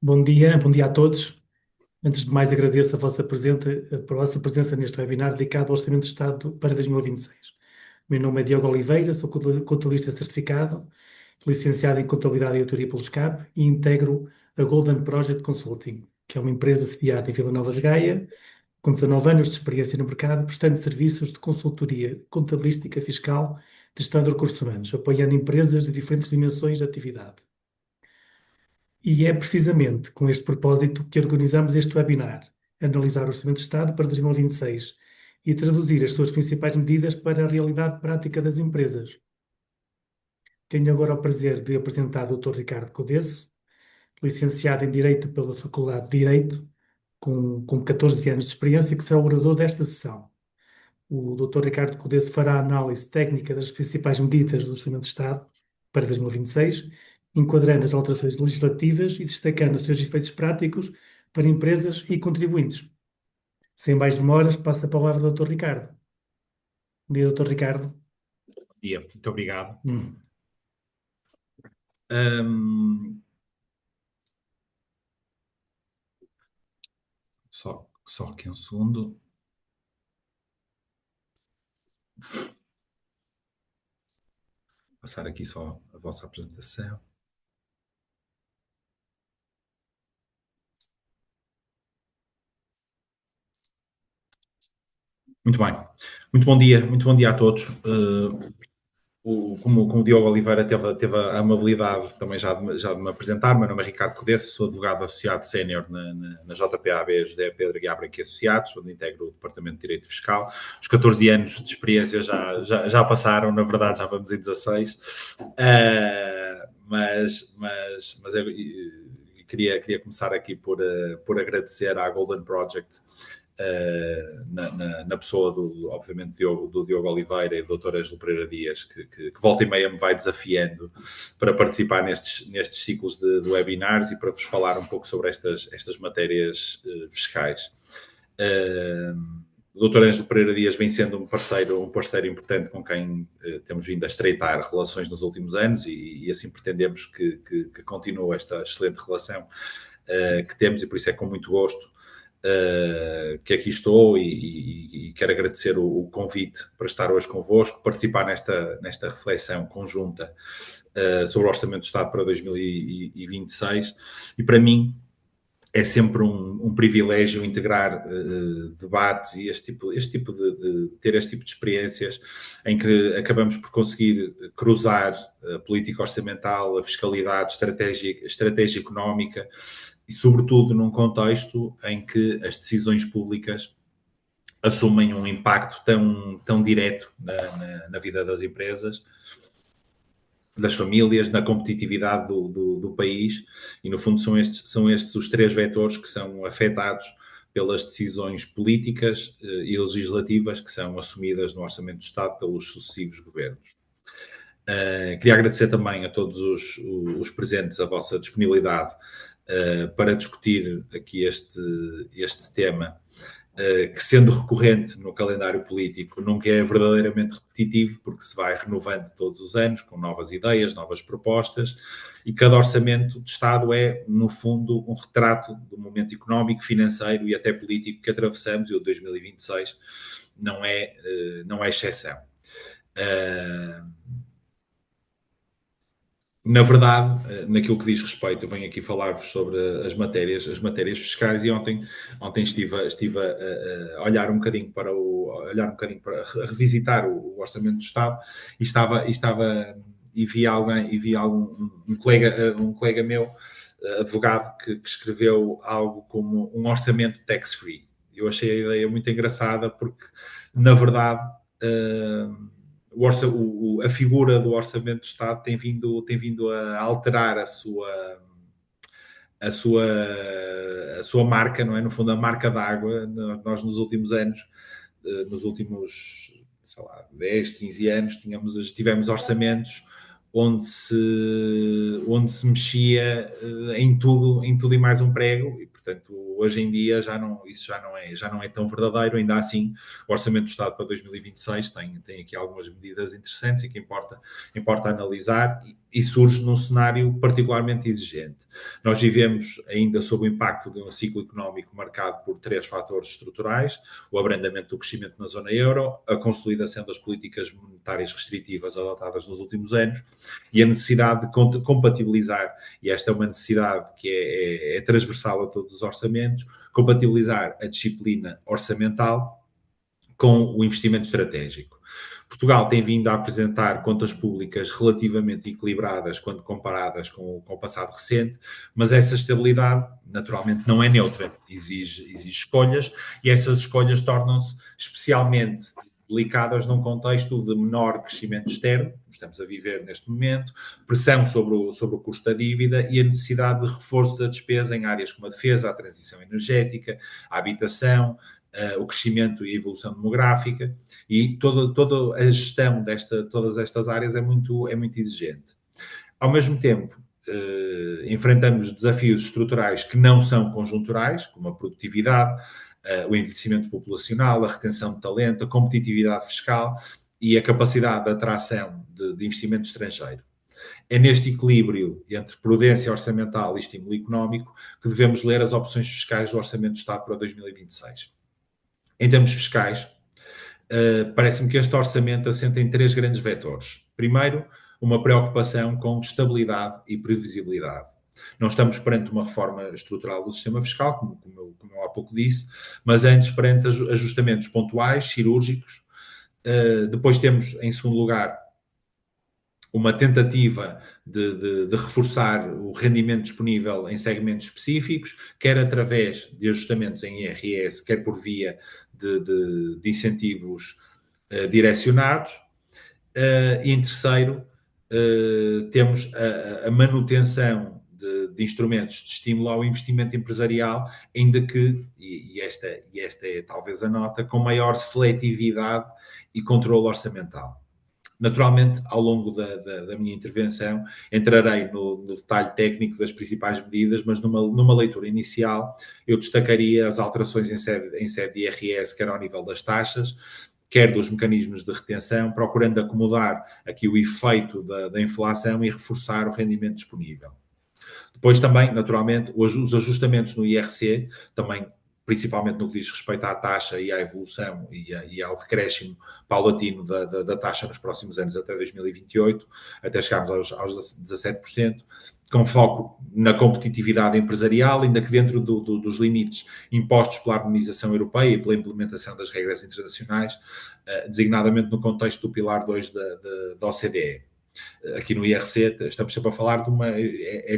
Bom dia a todos. Antes de mais, agradeço a vossa presença neste webinar dedicado ao Orçamento de Estado para 2026. O meu nome é Diogo Oliveira, sou contabilista certificado, licenciado em Contabilidade e Auditoria pelo SCAP e integro a Golden Project Consulting, que é uma empresa sediada em Vila Nova de Gaia, com 19 anos de experiência no mercado, prestando serviços de consultoria contabilística fiscal de gestão de recursos humanos, apoiando empresas de diferentes dimensões de atividade. E é precisamente com este propósito que organizamos este webinar, analisar o Orçamento de Estado para 2026 e traduzir as suas principais medidas para a realidade prática das empresas. Tenho agora o prazer de apresentar o Dr. Ricardo Codesso, licenciado em Direito pela Faculdade de Direito, com 14 anos de experiência, que será o orador desta sessão. O Dr. Ricardo Codesso fará a análise técnica das principais medidas do Orçamento de Estado para 2026, enquadrando as alterações legislativas e destacando os seus efeitos práticos para empresas e contribuintes. Sem mais demoras, passo a palavra ao Dr. Ricardo. Bom dia, Dr. Ricardo. Bom dia, muito obrigado. Hum. Só aqui um segundo. Passar aqui só a vossa apresentação. Muito bem. Muito bom dia a todos. Como o Diogo Oliveira teve a amabilidade também já de me apresentar, meu nome é Ricardo Codesso, sou advogado associado sénior na JPAB José Pedro Guiabra e Associados, onde integro o Departamento de Direito Fiscal. Os 14 anos de experiência já passaram, na verdade já vamos em 16, mas eu queria começar aqui por agradecer à Golden Project, na pessoa, obviamente, do Diogo Oliveira e do Dr. Ângelo Pereira Dias, que volta e meia me vai desafiando para participar nestes ciclos de webinars e para vos falar um pouco sobre estas matérias fiscais. O Dr. Ângelo Pereira Dias vem sendo um parceiro importante com quem temos vindo a estreitar relações nos últimos anos e assim pretendemos que continue esta excelente relação que temos, e por isso é com muito gosto que aqui estou e quero agradecer o convite para estar hoje convosco, participar nesta reflexão conjunta sobre o Orçamento de Estado para 2026, e para mim é sempre um privilégio integrar debates e ter este tipo de experiências em que acabamos por conseguir cruzar a política orçamental, a fiscalidade, estratégia económica, e sobretudo num contexto em que as decisões públicas assumem um impacto tão direto na vida das empresas, das famílias, na competitividade do país, e no fundo são estes os três vetores que são afetados pelas decisões políticas e legislativas que são assumidas no Orçamento do Estado pelos sucessivos governos. Queria agradecer também a todos os presentes a vossa disponibilidade para discutir aqui este tema, que, sendo recorrente no calendário político, nunca é verdadeiramente repetitivo, porque se vai renovando todos os anos com novas ideias, novas propostas, e cada orçamento de Estado é, no fundo, um retrato do momento económico, financeiro e até político que atravessamos, e o de 2026 não é exceção. Na verdade, naquilo que diz respeito, eu venho aqui falar-vos sobre as matérias fiscais, e ontem estive a olhar um bocadinho a revisitar o Orçamento do Estado, e vi um colega meu, advogado, que escreveu algo como um orçamento tax-free. Eu achei a ideia muito engraçada porque, na verdade, a figura do Orçamento de Estado tem vindo a alterar a sua marca, não é? No fundo, a marca d'água. Nós, nos últimos anos, nos últimos, sei lá, 10, 15 anos, tivemos orçamentos onde se mexia em tudo e mais um prego, e portanto hoje em dia isso já não é tão verdadeiro. Ainda assim, o Orçamento do Estado para 2026 tem aqui algumas medidas interessantes e que importa analisar, e surge num cenário particularmente exigente. Nós vivemos ainda sob o impacto de um ciclo económico marcado por 3 fatores estruturais: o abrandamento do crescimento na zona euro, a consolidação das políticas monetárias restritivas adotadas nos últimos anos e a necessidade de compatibilizar, e esta é uma necessidade que é transversal a todos os orçamentos, compatibilizar a disciplina orçamental com o investimento estratégico. Portugal tem vindo a apresentar contas públicas relativamente equilibradas quando comparadas com o passado recente, mas essa estabilidade, naturalmente, não é neutra, exige escolhas, e essas escolhas tornam-se especialmente delicadas num contexto de menor crescimento externo, como estamos a viver neste momento, pressão sobre o custo da dívida e a necessidade de reforço da despesa em áreas como a defesa, a transição energética, a habitação, o crescimento e a evolução demográfica, e toda a gestão de todas estas áreas é muito exigente. Ao mesmo tempo, enfrentamos desafios estruturais que não são conjunturais, como a produtividade, o envelhecimento populacional, a retenção de talento, a competitividade fiscal e a capacidade de atração de investimento estrangeiro. É neste equilíbrio entre prudência orçamental e estímulo económico que devemos ler as opções fiscais do Orçamento do Estado para 2026. Em termos fiscais, parece-me que este orçamento assenta em 3 grandes vetores. Primeiro, uma preocupação com estabilidade e previsibilidade. Não estamos perante uma reforma estrutural do sistema fiscal, como eu há pouco disse, mas antes perante ajustamentos pontuais, cirúrgicos. Depois temos, em segundo lugar, uma tentativa de reforçar o rendimento disponível em segmentos específicos, quer através de ajustamentos em IRS, quer por via de incentivos direcionados. E em terceiro, temos a manutenção de instrumentos de estímulo ao investimento empresarial, ainda que, e esta é talvez a nota, com maior seletividade e controle orçamental. Naturalmente, ao longo da minha intervenção, entrarei no detalhe técnico das principais medidas, mas numa leitura inicial, eu destacaria as alterações em sede de IRS, quer ao nível das taxas, quer dos mecanismos de retenção, procurando acomodar aqui o efeito da inflação e reforçar o rendimento disponível. Depois também, naturalmente, os ajustamentos no IRC, também principalmente no que diz respeito à taxa e à evolução e ao decréscimo paulatino da taxa nos próximos anos até 2028, até chegarmos aos 17%, com foco na competitividade empresarial, ainda que dentro dos limites impostos pela harmonização europeia e pela implementação das regras internacionais, designadamente no contexto do Pilar 2 da OCDE. Aqui no IRC estamos sempre a falar de uma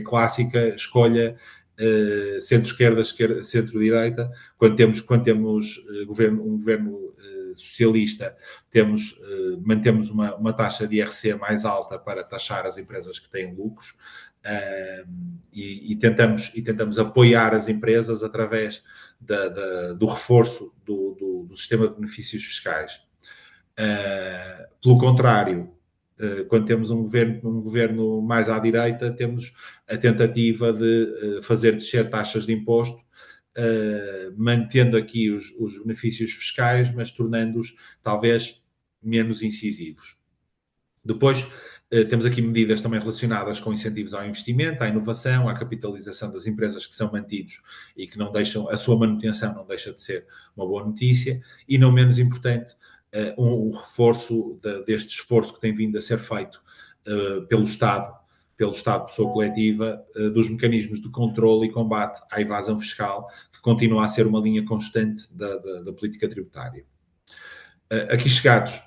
clássica escolha centro-esquerda, centro-direita. Quando temos um governo socialista, mantemos uma taxa de IRC mais alta para taxar as empresas que têm lucros, e tentamos apoiar as empresas através do reforço do sistema de benefícios fiscais. Pelo contrário, quando temos um governo mais à direita, temos a tentativa de fazer descer taxas de imposto, mantendo aqui os benefícios fiscais, mas tornando-os talvez menos incisivos. Depois, temos aqui medidas também relacionadas com incentivos ao investimento, à inovação, à capitalização das empresas que são mantidos e que não deixam, a sua manutenção não deixa de ser uma boa notícia, e não menos importante, o reforço deste esforço que tem vindo a ser feito pelo Estado, pessoa coletiva, dos mecanismos de controle e combate à evasão fiscal, que continua a ser uma linha constante da política tributária. Aqui chegados,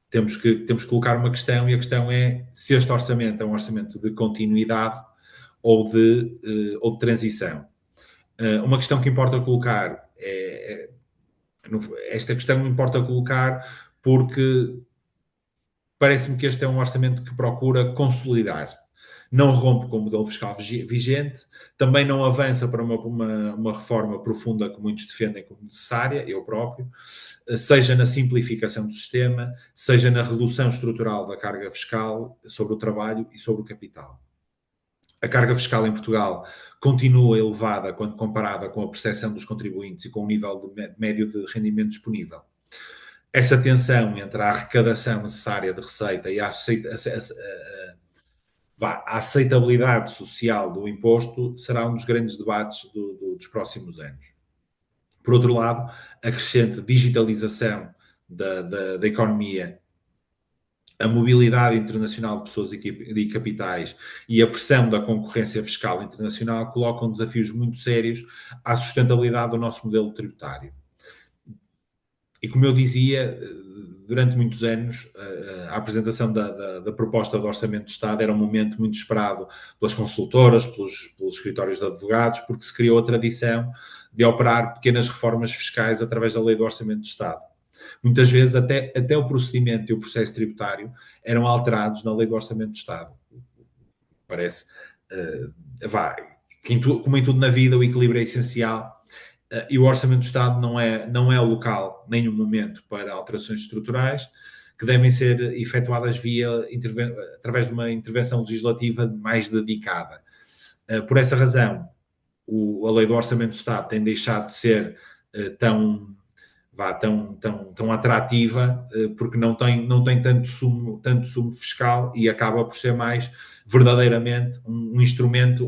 temos que colocar uma questão, e a questão é se este orçamento é um orçamento de continuidade ou de transição. Uma questão que importa colocar esta questão importa colocar porque parece-me que este é um orçamento que procura consolidar. Não rompe com o modelo fiscal vigente, também não avança para uma reforma profunda que muitos defendem como necessária, eu próprio, seja na simplificação do sistema, seja na redução estrutural da carga fiscal sobre o trabalho e sobre o capital. A carga fiscal em Portugal continua elevada quando comparada com a percepção dos contribuintes e com o nível médio de rendimento disponível. Essa tensão entre a arrecadação necessária de receita e a a aceitabilidade social do imposto será um dos grandes debates dos próximos anos. Por outro lado, a crescente digitalização da economia, a mobilidade internacional de pessoas e capitais e a pressão da concorrência fiscal internacional colocam desafios muito sérios à sustentabilidade do nosso modelo tributário. E como eu dizia, durante muitos anos, a apresentação da proposta de Orçamento de Estado era um momento muito esperado pelas consultoras, pelos escritórios de advogados, porque se criou a tradição de operar pequenas reformas fiscais através da Lei do Orçamento de Estado. Muitas vezes até o procedimento e o processo tributário eram alterados na Lei do Orçamento de Estado. Parece, como em tudo na vida, o equilíbrio é essencial. E o Orçamento do Estado não é o local, nem o momento, para alterações estruturais que devem ser efetuadas através de uma intervenção legislativa mais dedicada. Por essa razão, a Lei do Orçamento do Estado tem deixado de ser tão atrativa, porque não tem tanto sumo fiscal e acaba por ser mais verdadeiramente um instrumento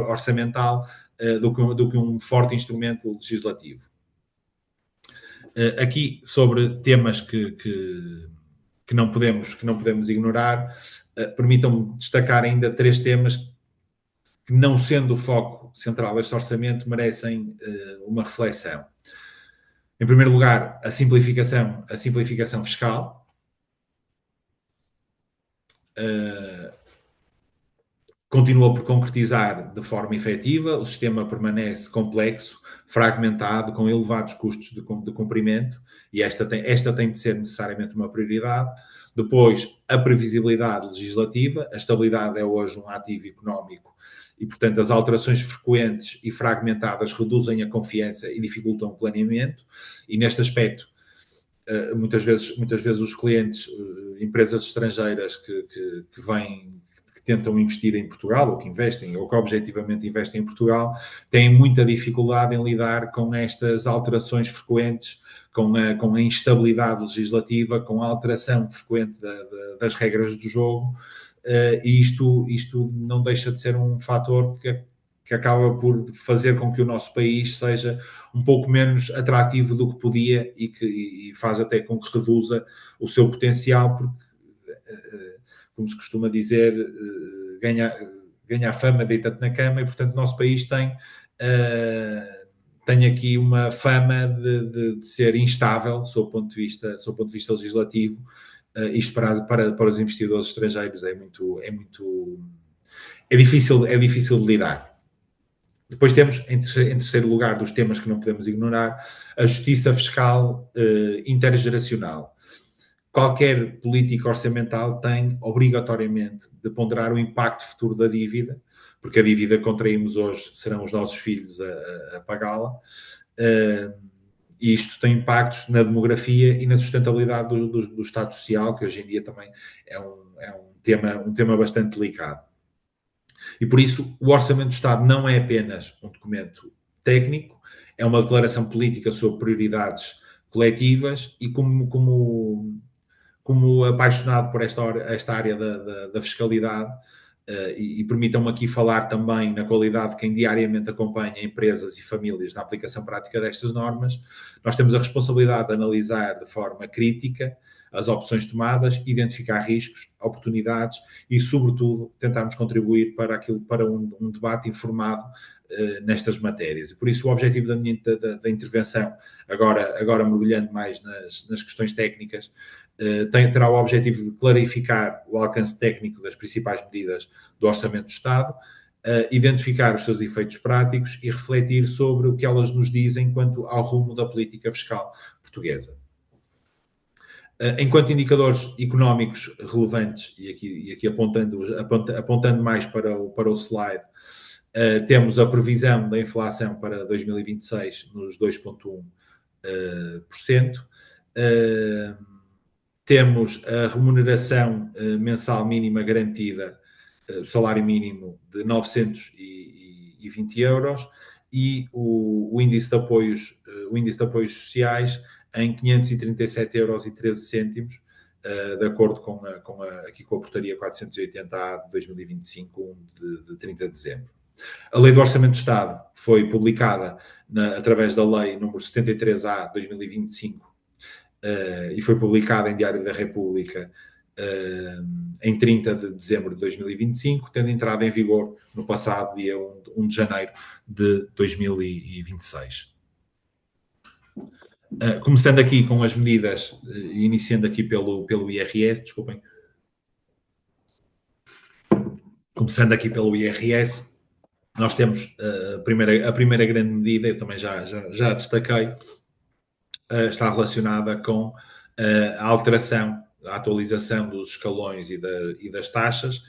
orçamental do que um forte instrumento legislativo. Aqui, sobre temas que não podemos ignorar, permitam-me destacar ainda 3 temas que, não sendo o foco central deste orçamento, merecem uma reflexão. Em primeiro lugar, a simplificação fiscal. Continua por concretizar de forma efetiva, o sistema permanece complexo, fragmentado, com elevados custos de cumprimento, e esta tem de ser necessariamente uma prioridade. Depois, a previsibilidade legislativa. A estabilidade é hoje um ativo económico e, portanto, as alterações frequentes e fragmentadas reduzem a confiança e dificultam o planeamento, e neste aspecto, muitas vezes os clientes, empresas estrangeiras que tentam investir em Portugal, ou que investem, ou que objetivamente investem em Portugal, têm muita dificuldade em lidar com estas alterações frequentes, com a instabilidade legislativa, com a alteração frequente das regras do jogo, e isto não deixa de ser um fator que acaba por fazer com que o nosso país seja um pouco menos atrativo do que podia e faz até com que reduza o seu potencial, porque, como se costuma dizer, ganha a fama, deita-te na cama, e, portanto, o nosso país tem aqui uma fama de ser instável, sob o ponto de vista legislativo. Isto para os investidores estrangeiros é difícil de lidar. Depois temos, em terceiro lugar, dos temas que não podemos ignorar, a justiça fiscal intergeracional. Qualquer política orçamental tem, obrigatoriamente, de ponderar o impacto futuro da dívida, porque a dívida que contraímos hoje serão os nossos filhos a pagá-la, e isto tem impactos na demografia e na sustentabilidade do Estado Social, que hoje em dia também é um tema bastante delicado. E por isso o Orçamento do Estado não é apenas um documento técnico, é uma declaração política sobre prioridades coletivas, e como apaixonado por esta área da fiscalidade, e permitam-me aqui falar também na qualidade de quem diariamente acompanha empresas e famílias na aplicação prática destas normas, nós temos a responsabilidade de analisar de forma crítica as opções tomadas, identificar riscos, oportunidades e, sobretudo, tentarmos contribuir para um debate informado nestas matérias. E por isso o objetivo da intervenção, agora mergulhando mais nas questões técnicas, terá o objetivo de clarificar o alcance técnico das principais medidas do Orçamento do Estado, identificar os seus efeitos práticos e refletir sobre o que elas nos dizem quanto ao rumo da política fiscal portuguesa. Enquanto indicadores económicos relevantes, e aqui apontando mais para o slide, temos a previsão da inflação para 2026 nos 2,1%. Temos a remuneração mensal mínima garantida, salário mínimo de 920 euros, e o índice de apoios sociais em 537,13 euros, de acordo aqui com a portaria 480A de 2025, de 30 de dezembro. A Lei do Orçamento do Estado foi publicada através da Lei número 73A de 2025 e foi publicada em Diário da República em 30 de dezembro de 2025, tendo entrado em vigor no passado dia 1 de janeiro de 2026. Começando aqui com as medidas, iniciando aqui pelo IRS, desculpem. Começando aqui pelo IRS, nós temos a primeira grande medida, eu também já destaquei, está relacionada com a alteração, a atualização dos escalões e das taxas.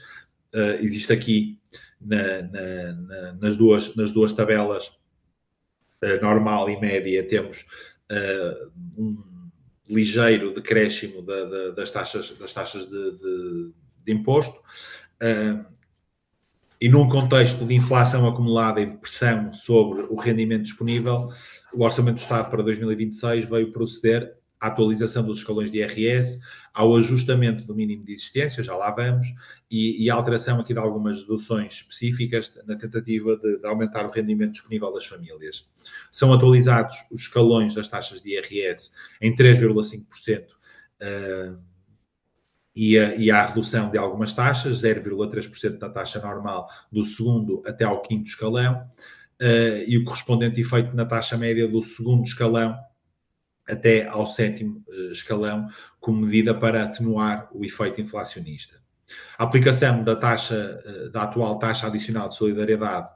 Existe aqui nas duas tabelas, normal e média, temos um ligeiro decréscimo das taxas de imposto. E num contexto de inflação acumulada e de pressão sobre o rendimento disponível, o Orçamento do Estado para 2026 veio proceder à atualização dos escalões de IRS, ao ajustamento do mínimo de existência, já lá vamos, e à alteração aqui de algumas deduções específicas na tentativa de aumentar o rendimento disponível das famílias. São atualizados os escalões das taxas de IRS em 3,5%, e há a redução de algumas taxas, 0,3% da taxa normal do segundo até ao quinto escalão, e o correspondente efeito na taxa média do segundo escalão até ao sétimo escalão, como medida para atenuar o efeito inflacionista. A aplicação da atual taxa adicional de solidariedade,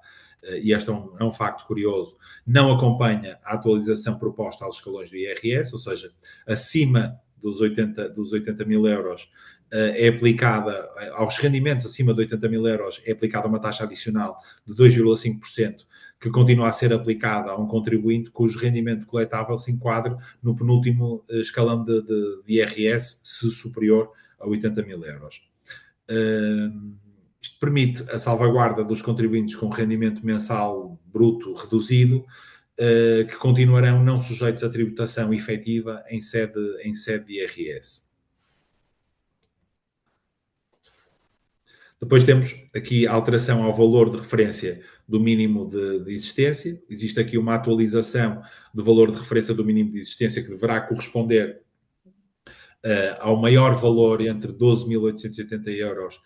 e este é um facto curioso, não acompanha a atualização proposta aos escalões do IRS, ou seja, acima dos 80 mil euros, é aplicada, aos rendimentos acima de 80 mil euros, é aplicada uma taxa adicional de 2,5%, que continua a ser aplicada a um contribuinte cujo rendimento coletável se enquadre no penúltimo escalão de IRS, se superior a 80 mil euros. Isto permite a salvaguarda dos contribuintes com rendimento mensal bruto reduzido, que continuarão não sujeitos à tributação efetiva em sede de IRS. Depois temos aqui a alteração ao valor de referência do mínimo de existência. Existe aqui uma atualização do valor de referência do mínimo de existência que deverá corresponder ao maior valor entre 12.880 euros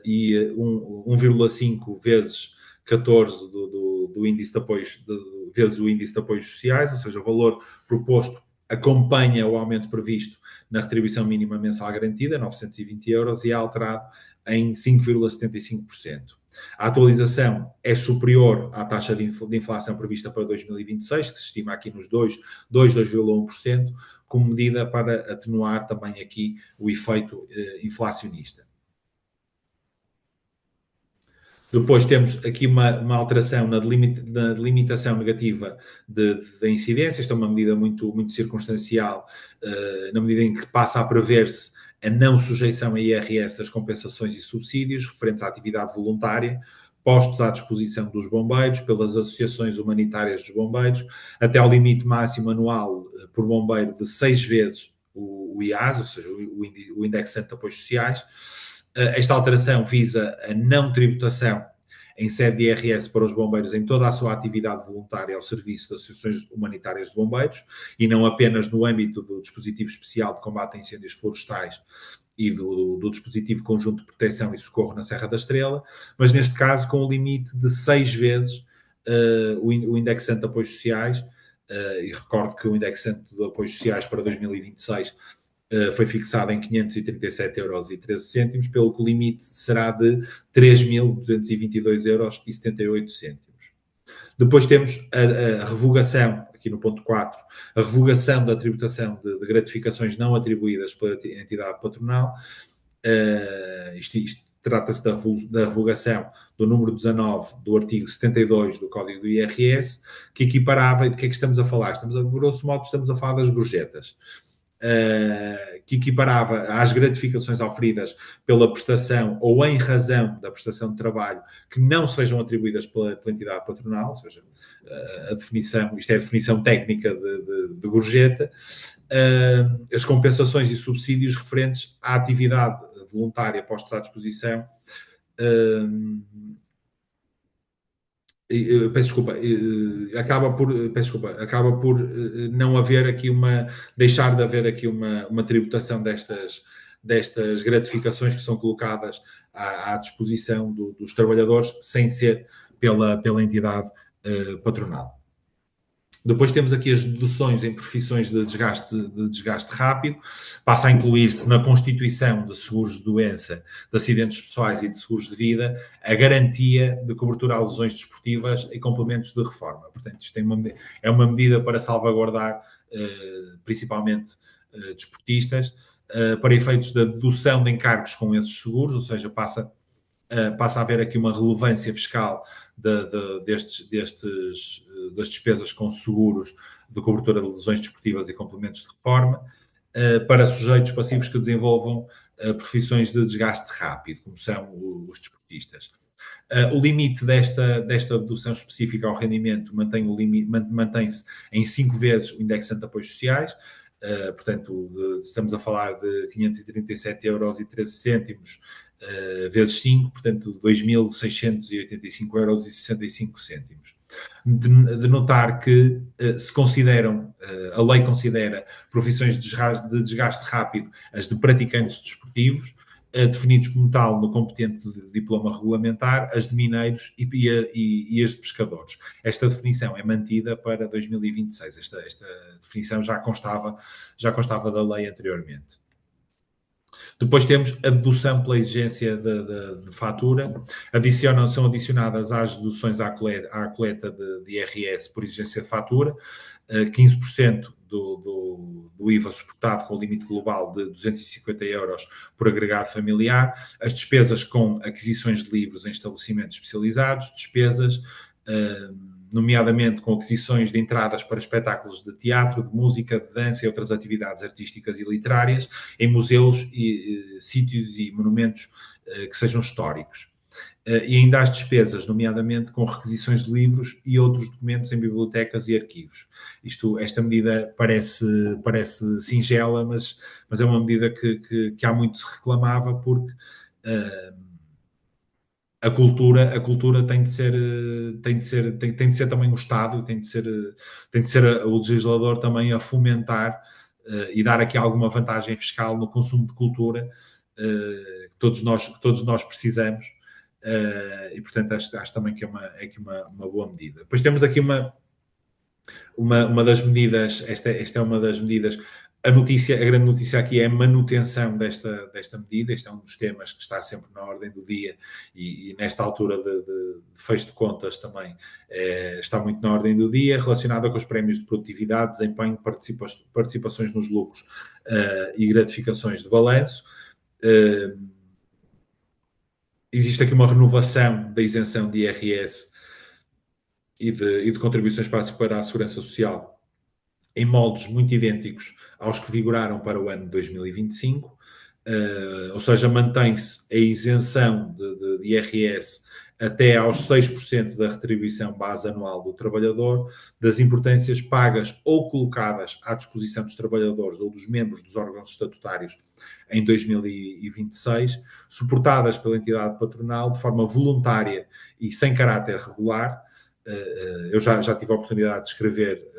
e 1,5 vezes 14 do índice de apoios, vezes o índice de apoios sociais, ou seja, o valor proposto acompanha o aumento previsto na retribuição mínima mensal garantida, 920 euros, e é alterado em 5,75%. A atualização é superior à taxa de inflação prevista para 2026, que se estima aqui nos 2,1%, como medida para atenuar também aqui o efeito inflacionista. Depois temos aqui uma alteração na delimitação negativa da incidência. Esta é uma medida muito circunstancial, na medida em que passa a prever-se a não sujeição a IRS das compensações e subsídios referentes à atividade voluntária, postos à disposição dos bombeiros, pelas associações humanitárias dos bombeiros, até ao limite máximo anual por bombeiro de 6 vezes o IAS, ou seja, o indexante de apoios sociais. Esta alteração visa a não tributação em sede de IRS para os bombeiros em toda a sua atividade voluntária ao serviço das associações humanitárias de bombeiros e não apenas no âmbito do dispositivo especial de combate a incêndios florestais e do dispositivo conjunto de proteção e socorro na Serra da Estrela, mas neste caso com o limite de 6 vezes o indexante de apoios sociais, e recordo que o indexante de apoios sociais para 2026 foi fixado em 537,13 euros, pelo que o limite será de 3.222,78 euros. Depois temos a revogação, aqui no ponto 4, a revogação da tributação de gratificações não atribuídas pela entidade patronal. Isto trata-se da revogação do número 19 do artigo 72 do Código do IRS, que equiparava, e de que é que estamos a falar? Grosso modo, estamos a falar das gorjetas. que equiparava às gratificações oferidas pela prestação ou em razão da prestação de trabalho que não sejam atribuídas pela entidade patronal, ou seja, a definição, isto é a definição técnica de gorjeta, as compensações e subsídios referentes à atividade voluntária postos à disposição. Acaba por não haver aqui deixar de haver aqui uma tributação destas gratificações que são colocadas à disposição dos trabalhadores sem ser pela entidade patronal. Depois temos aqui as deduções em profissões de desgaste rápido. Passa a incluir-se na constituição de seguros de doença, de acidentes pessoais e de seguros de vida a garantia de cobertura a lesões desportivas e complementos de reforma. Portanto, isto é uma medida para salvaguardar principalmente desportistas, para efeitos da dedução de encargos com esses seguros, ou seja, passa a haver aqui uma relevância fiscal das despesas com seguros de cobertura de lesões desportivas e complementos de reforma para sujeitos passivos que desenvolvam profissões de desgaste rápido, como são os desportistas. O limite desta dedução específica ao rendimento mantém-se em 5 vezes o indexante de apoios sociais. Portanto, estamos a falar de 537,13 € vezes 5, portanto, 2.685,65 €. De notar que se consideram, a lei considera profissões de desgaste rápido as de praticantes desportivos, definidos como tal no competente diploma regulamentar, as de mineiros e as de pescadores. Esta definição é mantida para 2026. Esta definição já constava da lei anteriormente. Depois temos a dedução pela exigência de fatura. São adicionadas às deduções à coleta de IRS por exigência de fatura, 15% do IVA suportado com o limite global de 250 € por agregado familiar, as despesas com aquisições de livros em estabelecimentos especializados, despesas nomeadamente com aquisições de entradas para espetáculos de teatro, de música, de dança e outras atividades artísticas e literárias em museus, sítios e monumentos que sejam históricos. E ainda as despesas, nomeadamente com requisições de livros e outros documentos em bibliotecas e arquivos. Esta medida parece singela, mas é uma medida que há muito se reclamava, porque a cultura tem de ser também o Estado, tem de ser o legislador também a fomentar e dar aqui alguma vantagem fiscal no consumo de cultura que todos nós precisamos. E portanto acho também que é uma boa medida. Depois temos aqui uma das medidas, esta é uma das medidas. A grande notícia aqui é a manutenção desta medida. Este é um dos temas que está sempre na ordem do dia e nesta altura de fecho de contas também está muito na ordem do dia, relacionada com os prémios de produtividade, desempenho, participações nos lucros e gratificações de balanço. Existe aqui uma renovação da isenção de IRS e de contribuições para a Segurança Social em moldes muito idênticos aos que vigoraram para o ano de 2025, ou seja, mantém-se a isenção de IRS até aos 6% da retribuição base anual do trabalhador, das importâncias pagas ou colocadas à disposição dos trabalhadores ou dos membros dos órgãos estatutários em 2026, suportadas pela entidade patronal de forma voluntária e sem caráter regular. Eu já tive a oportunidade de escrever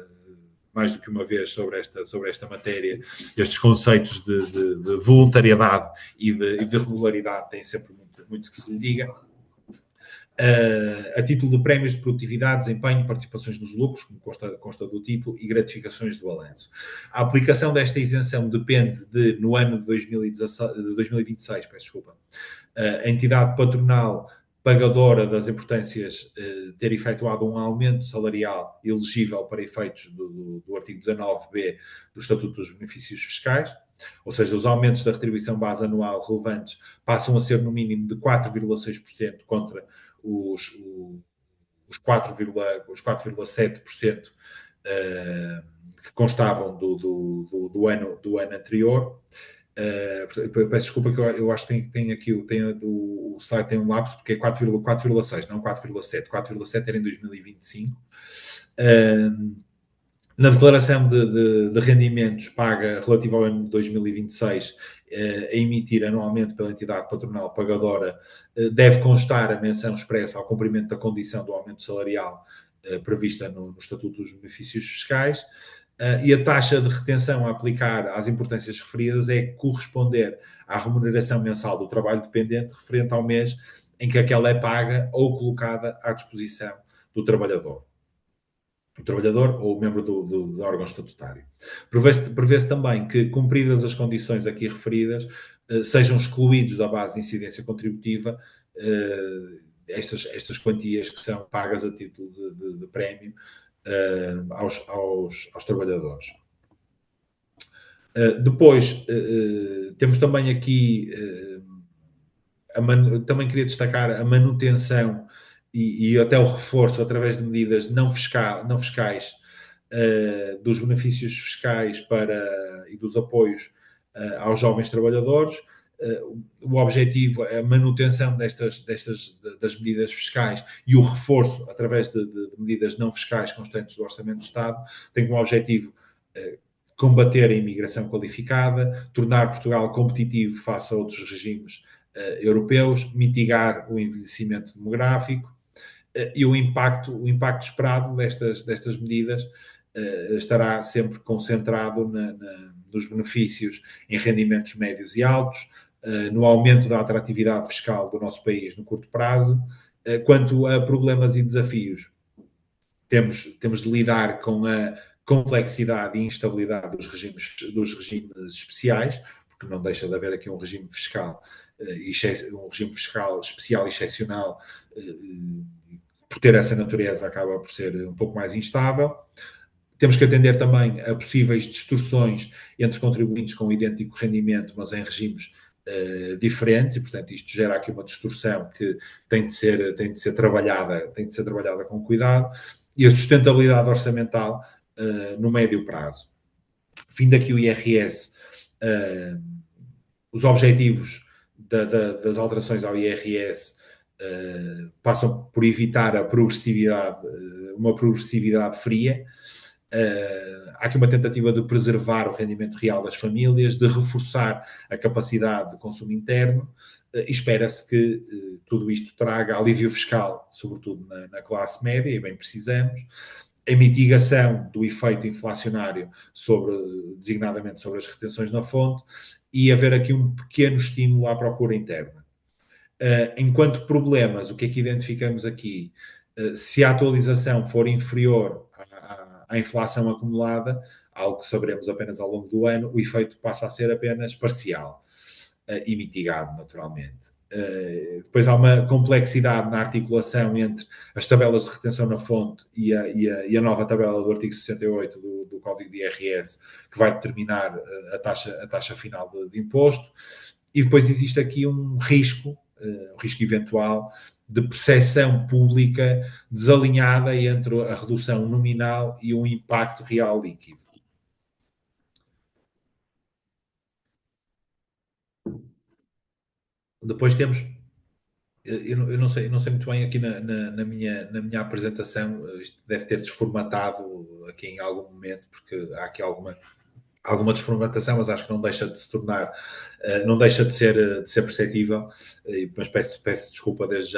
mais do que uma vez sobre esta matéria. Estes conceitos de voluntariedade e de regularidade têm sempre muito que se lhe diga. A título de prémios de produtividade, desempenho, participações nos lucros, como consta do título, e gratificações de balanço. A aplicação desta isenção depende no ano de 2026, a entidade patronal pagadora das importâncias ter efetuado um aumento salarial elegível para efeitos do artigo 19b do Estatuto dos Benefícios Fiscais, ou seja, os aumentos da retribuição base anual relevantes passam a ser no mínimo de 4,6% contra os 4,7% que constavam do ano anterior. Peço desculpa que eu acho que tem aqui o slide tem um lapso, porque é 4,6, não 4,7. 4,7 era em 2025. Na declaração de rendimentos paga relativa ao ano de 2026, a emitir anualmente pela entidade patronal pagadora, deve constar a menção expressa ao cumprimento da condição do aumento salarial prevista no Estatuto dos Benefícios Fiscais, e a taxa de retenção a aplicar às importâncias referidas é corresponder à remuneração mensal do trabalho dependente referente ao mês em que aquela é paga ou colocada à disposição do trabalhador. O trabalhador ou o membro do órgão estatutário. Prevê-se também que, cumpridas as condições aqui referidas, sejam excluídos da base de incidência contributiva estas quantias que são pagas a título de prémio aos trabalhadores. Depois, temos também aqui, também queria destacar a manutenção e até o reforço através de medidas não fiscais dos benefícios fiscais e dos apoios aos jovens trabalhadores. O objetivo é a manutenção das medidas fiscais e o reforço através de medidas não fiscais constantes do Orçamento do Estado tem como objetivo combater a imigração qualificada, tornar Portugal competitivo face a outros regimes europeus, mitigar o envelhecimento demográfico e o impacto esperado destas medidas estará sempre concentrado nos benefícios em rendimentos médios e altos, no aumento da atratividade fiscal do nosso país no curto prazo. Quanto a problemas e desafios, temos de lidar com a complexidade e instabilidade dos regimes especiais, porque não deixa de haver aqui um regime fiscal especial e excepcional, por ter essa natureza acaba por ser um pouco mais instável. Temos que atender também a possíveis distorções entre contribuintes com idêntico rendimento, mas em regimes diferentes, e portanto isto gera aqui uma distorção que tem de ser trabalhada com cuidado, e a sustentabilidade orçamental no médio prazo. Vindo aqui o IRS, os objetivos das alterações ao IRS passam por evitar uma progressividade fria. Há aqui uma tentativa de preservar o rendimento real das famílias, de reforçar a capacidade de consumo interno. Espera-se que tudo isto traga alívio fiscal, sobretudo na classe média, e bem precisamos, a mitigação do efeito inflacionário designadamente sobre as retenções na fonte, e haver aqui um pequeno estímulo à procura interna. Enquanto problemas, o que é que identificamos aqui? Se a atualização for inferior à inflação acumulada, algo que saberemos apenas ao longo do ano, o efeito passa a ser apenas parcial e mitigado, naturalmente. Depois há uma complexidade na articulação entre as tabelas de retenção na fonte e a nova tabela do artigo 68 do Código de IRS, que vai determinar a taxa final de imposto. E depois existe aqui um risco eventual de percepção pública desalinhada entre a redução nominal e um impacto real líquido. Depois temos, eu não sei muito bem aqui na minha apresentação, isto deve ter desformatado aqui em algum momento, porque há aqui alguma desformatação, mas acho que não deixa de se tornar, não deixa de ser perceptível, mas peço desculpa desde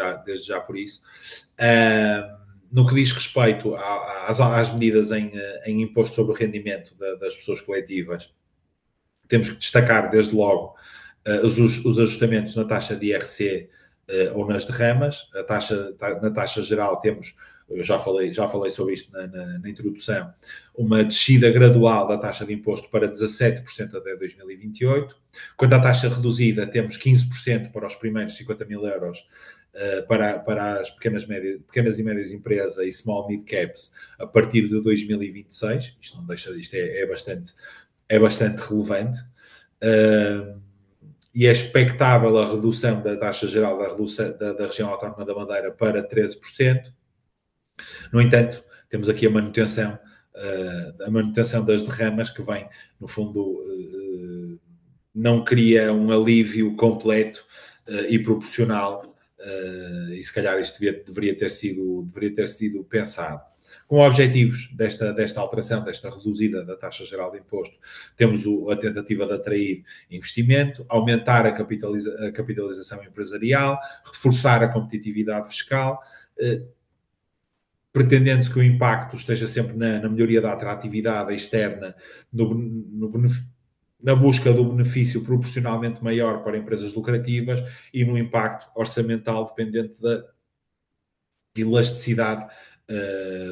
já por isso. No que diz respeito às medidas em imposto sobre o rendimento das pessoas coletivas, temos que destacar desde logo os ajustamentos na taxa de IRC ou nas derramas. Na taxa geral temos, eu já falei sobre isto na introdução, uma descida gradual da taxa de imposto para 17% até 2028. Quanto à taxa reduzida, temos 15% para os primeiros 50 mil euros para as pequenas e médias empresas e small mid caps a partir de 2026. Isto é bastante relevante. E é expectável a redução da taxa geral da região autónoma da Madeira para 13%. No entanto, temos aqui a manutenção a manutenção das derramas, que vem, no fundo, não cria um alívio completo e proporcional, e se calhar isto deveria ter sido pensado. Com objetivos desta alteração, desta reduzida da taxa geral de imposto, temos a tentativa de atrair investimento, aumentar a capitalização empresarial, reforçar a competitividade fiscal, pretendendo-se que o impacto esteja sempre na melhoria da atratividade externa, na busca do benefício proporcionalmente maior para empresas lucrativas e no impacto orçamental dependente da elasticidade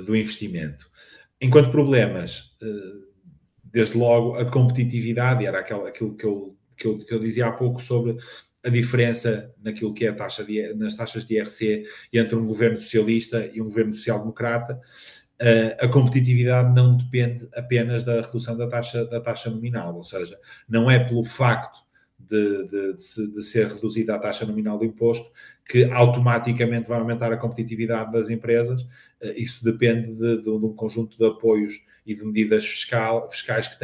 do investimento. Enquanto problemas, desde logo, a competitividade, era aquilo que eu dizia há pouco sobre a diferença naquilo que é nas taxas de IRC entre um governo socialista e um governo social-democrata. A competitividade não depende apenas da redução da taxa nominal, ou seja, não é pelo facto de ser reduzida a taxa nominal do imposto que automaticamente vai aumentar a competitividade das empresas. Isso depende de um conjunto de apoios e de medidas fiscais que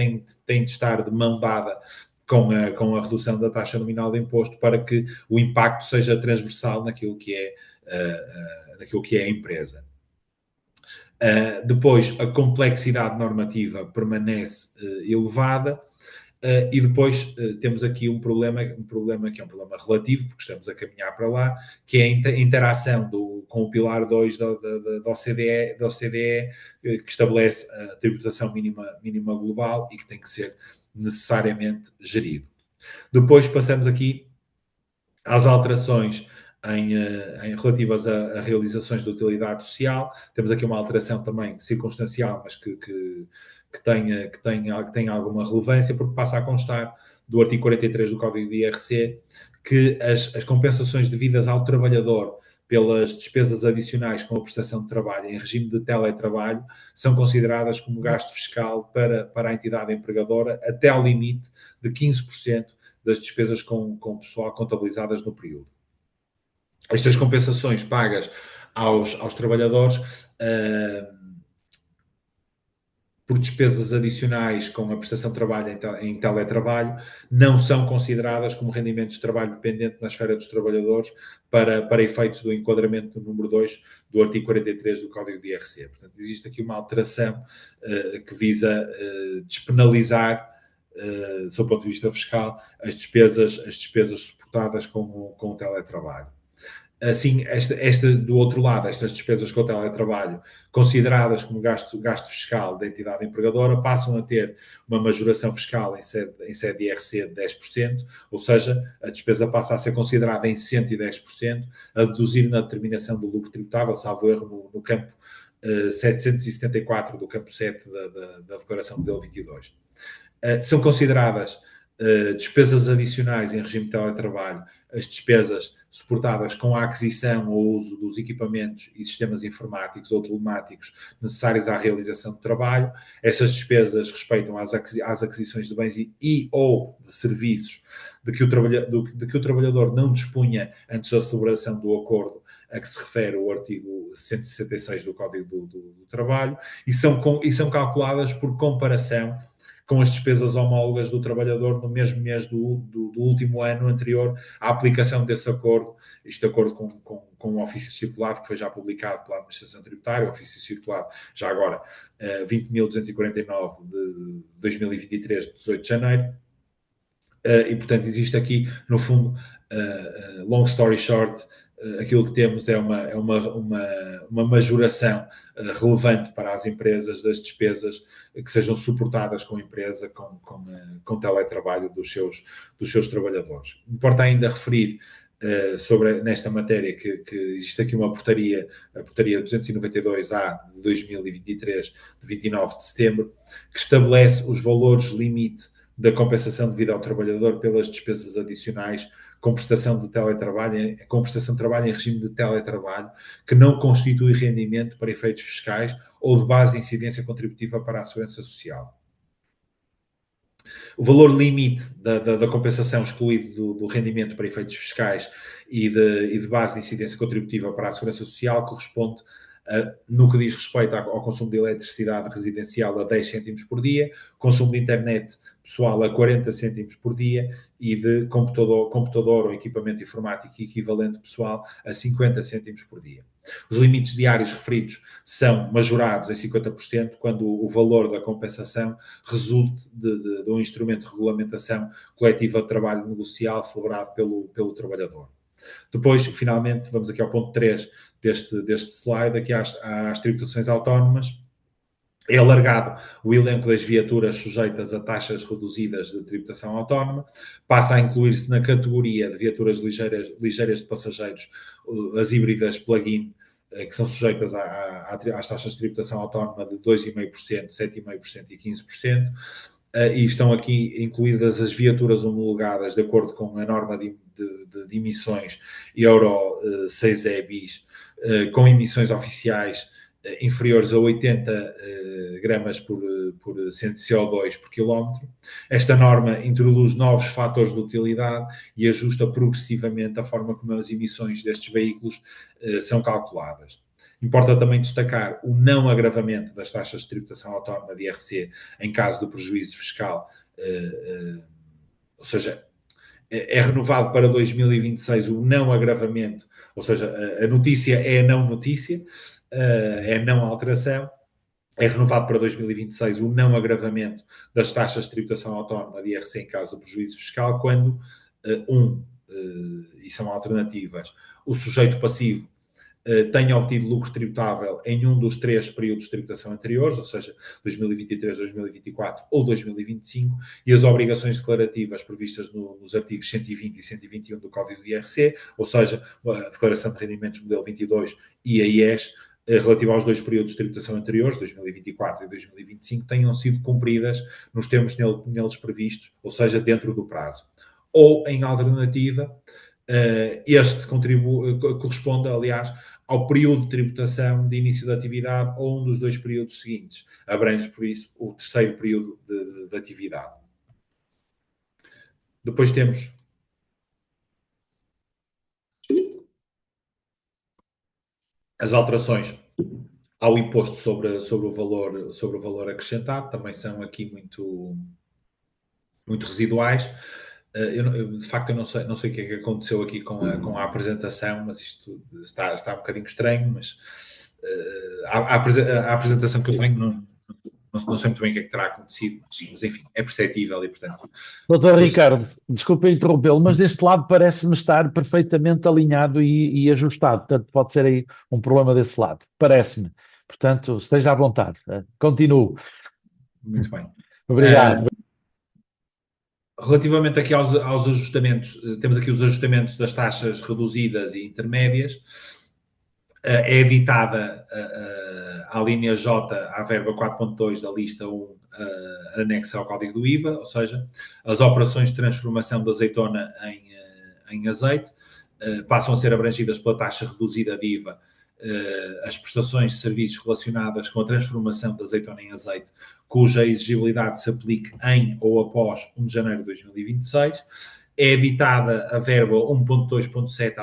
têm de estar de mão dada com a redução da taxa nominal de imposto para que o impacto seja transversal naquilo que é a empresa. Depois, a complexidade normativa permanece elevada. E depois temos aqui um problema que é um problema relativo, porque estamos a caminhar para lá, que é a interação com o Pilar 2 da OCDE, que estabelece a tributação mínima global e que tem que ser necessariamente gerido. Depois passamos aqui às alterações relativas a realizações de utilidade social. Temos aqui uma alteração também circunstancial, mas que tem alguma relevância, porque passa a constar do artigo 43 do Código de IRC que as compensações devidas ao trabalhador pelas despesas adicionais com a prestação de trabalho em regime de teletrabalho são consideradas como gasto fiscal para a entidade empregadora até ao limite de 15% das despesas com pessoal contabilizadas no período. Estas compensações pagas aos trabalhadores por despesas adicionais com a prestação de trabalho em teletrabalho não são consideradas como rendimentos de trabalho dependente na esfera dos trabalhadores para efeitos do enquadramento do número 2 do artigo 43 do Código de IRC. Portanto, existe aqui uma alteração que visa despenalizar, do ponto de vista fiscal, as despesas suportadas com o teletrabalho. Assim, do outro lado, estas despesas com o teletrabalho, consideradas como gasto fiscal da entidade empregadora, passam a ter uma majoração fiscal em sede IRC de 10%, ou seja, a despesa passa a ser considerada em 110%, a deduzir na determinação do lucro tributável, salvo erro, no campo 774 do campo 7 da Declaração Modelo 22. São consideradas despesas adicionais em regime de teletrabalho, as despesas suportadas com a aquisição ou uso dos equipamentos e sistemas informáticos ou telemáticos necessários à realização do trabalho. Estas despesas respeitam às aquisições de bens ou de serviços de que o trabalhador não dispunha antes da celebração do acordo a que se refere o artigo 166 do Código do Trabalho e são calculadas por comparação com as despesas homólogas do trabalhador no mesmo mês do último ano anterior à aplicação desse acordo, isto de acordo com o ofício circulado que foi já publicado pela Administração Tributária, o ofício circulado já agora 20.249 de 2023, de 18 de janeiro, e portanto existe aqui, no fundo, long story short, aquilo que temos é uma majoração relevante para as empresas das despesas que sejam suportadas com a empresa com teletrabalho dos seus trabalhadores. Importa ainda referir nesta matéria que existe aqui uma portaria, a portaria 292A de 2023, de 29 de setembro, que estabelece os valores limite da compensação devida ao trabalhador pelas despesas adicionais com prestação de trabalho em regime de teletrabalho que não constitui rendimento para efeitos fiscais ou de base de incidência contributiva para a segurança social. O valor limite da compensação excluído do rendimento para efeitos fiscais e de base de incidência contributiva para a segurança social corresponde no que diz respeito ao consumo de eletricidade residencial a 10 cêntimos por dia, consumo de internet pessoal a 40 cêntimos por dia e de computador ou equipamento informático equivalente pessoal a 50 cêntimos por dia. Os limites diários referidos são majorados em 50% quando o valor da compensação resulte de um instrumento de regulamentação coletiva de trabalho negocial celebrado pelo trabalhador. Depois, finalmente, vamos aqui ao ponto 3 deste slide, aqui às tributações autónomas. É alargado o elenco das viaturas sujeitas a taxas reduzidas de tributação autónoma, passa a incluir-se na categoria de viaturas ligeiras de passageiros as híbridas plug-in, que são sujeitas às taxas de tributação autónoma de 2,5%, 7,5% e 15%, e estão aqui incluídas as viaturas homologadas de acordo com a norma de emissões Euro 6E bis, com emissões oficiais inferiores a 80 gramas por cento de CO2 por quilómetro. Esta norma introduz novos fatores de utilidade e ajusta progressivamente a forma como as emissões destes veículos são calculadas. Importa também destacar o não agravamento das taxas de tributação autónoma de IRC em caso de prejuízo fiscal, ou seja, é renovado para 2026 o não agravamento, ou seja, a notícia é a não notícia, é a não alteração. É renovado para 2026 o não agravamento das taxas de tributação autónoma de IRC em caso de prejuízo fiscal, quando, e são alternativas, o sujeito passivo tenha obtido lucro tributável em um dos 3 períodos de tributação anteriores, ou seja, 2023, 2024 ou 2025, e as obrigações declarativas previstas nos artigos 120 e 121 do Código de IRC, ou seja, a Declaração de Rendimentos modelo 22 e a IES, relativa aos 2 períodos de tributação anteriores, 2024 e 2025, tenham sido cumpridas nos termos neles previstos, ou seja, dentro do prazo. Ou, em alternativa, este corresponde, aliás, ao período de tributação de início da atividade ou um dos 2 períodos seguintes. Abrange, por isso, o terceiro período de atividade. Depois temos as alterações ao imposto sobre o valor acrescentado, também são aqui muito residuais. De facto, eu não sei o que é que aconteceu aqui com a apresentação, mas isto está um bocadinho estranho, mas a apresentação que eu tenho não sei muito bem o que é que terá acontecido, mas enfim, é perceptível e, portanto... Doutor Ricardo, desculpe interrompê-lo, mas deste lado parece-me estar perfeitamente alinhado e ajustado, portanto pode ser aí um problema desse lado, parece-me. Portanto, esteja à vontade, continuo. Muito bem. Obrigado. Relativamente aqui aos ajustamentos, temos aqui os ajustamentos das taxas reduzidas e intermédias. É editada a linha J, à verba 4.2 da lista 1, anexa ao Código do IVA, ou seja, as operações de transformação da azeitona em azeite passam a ser abrangidas pela taxa reduzida de IVA, as prestações de serviços relacionadas com a transformação da azeitona em azeite, cuja exigibilidade se aplique em ou após 1 de janeiro de 2026. É editada a verba 1.2.7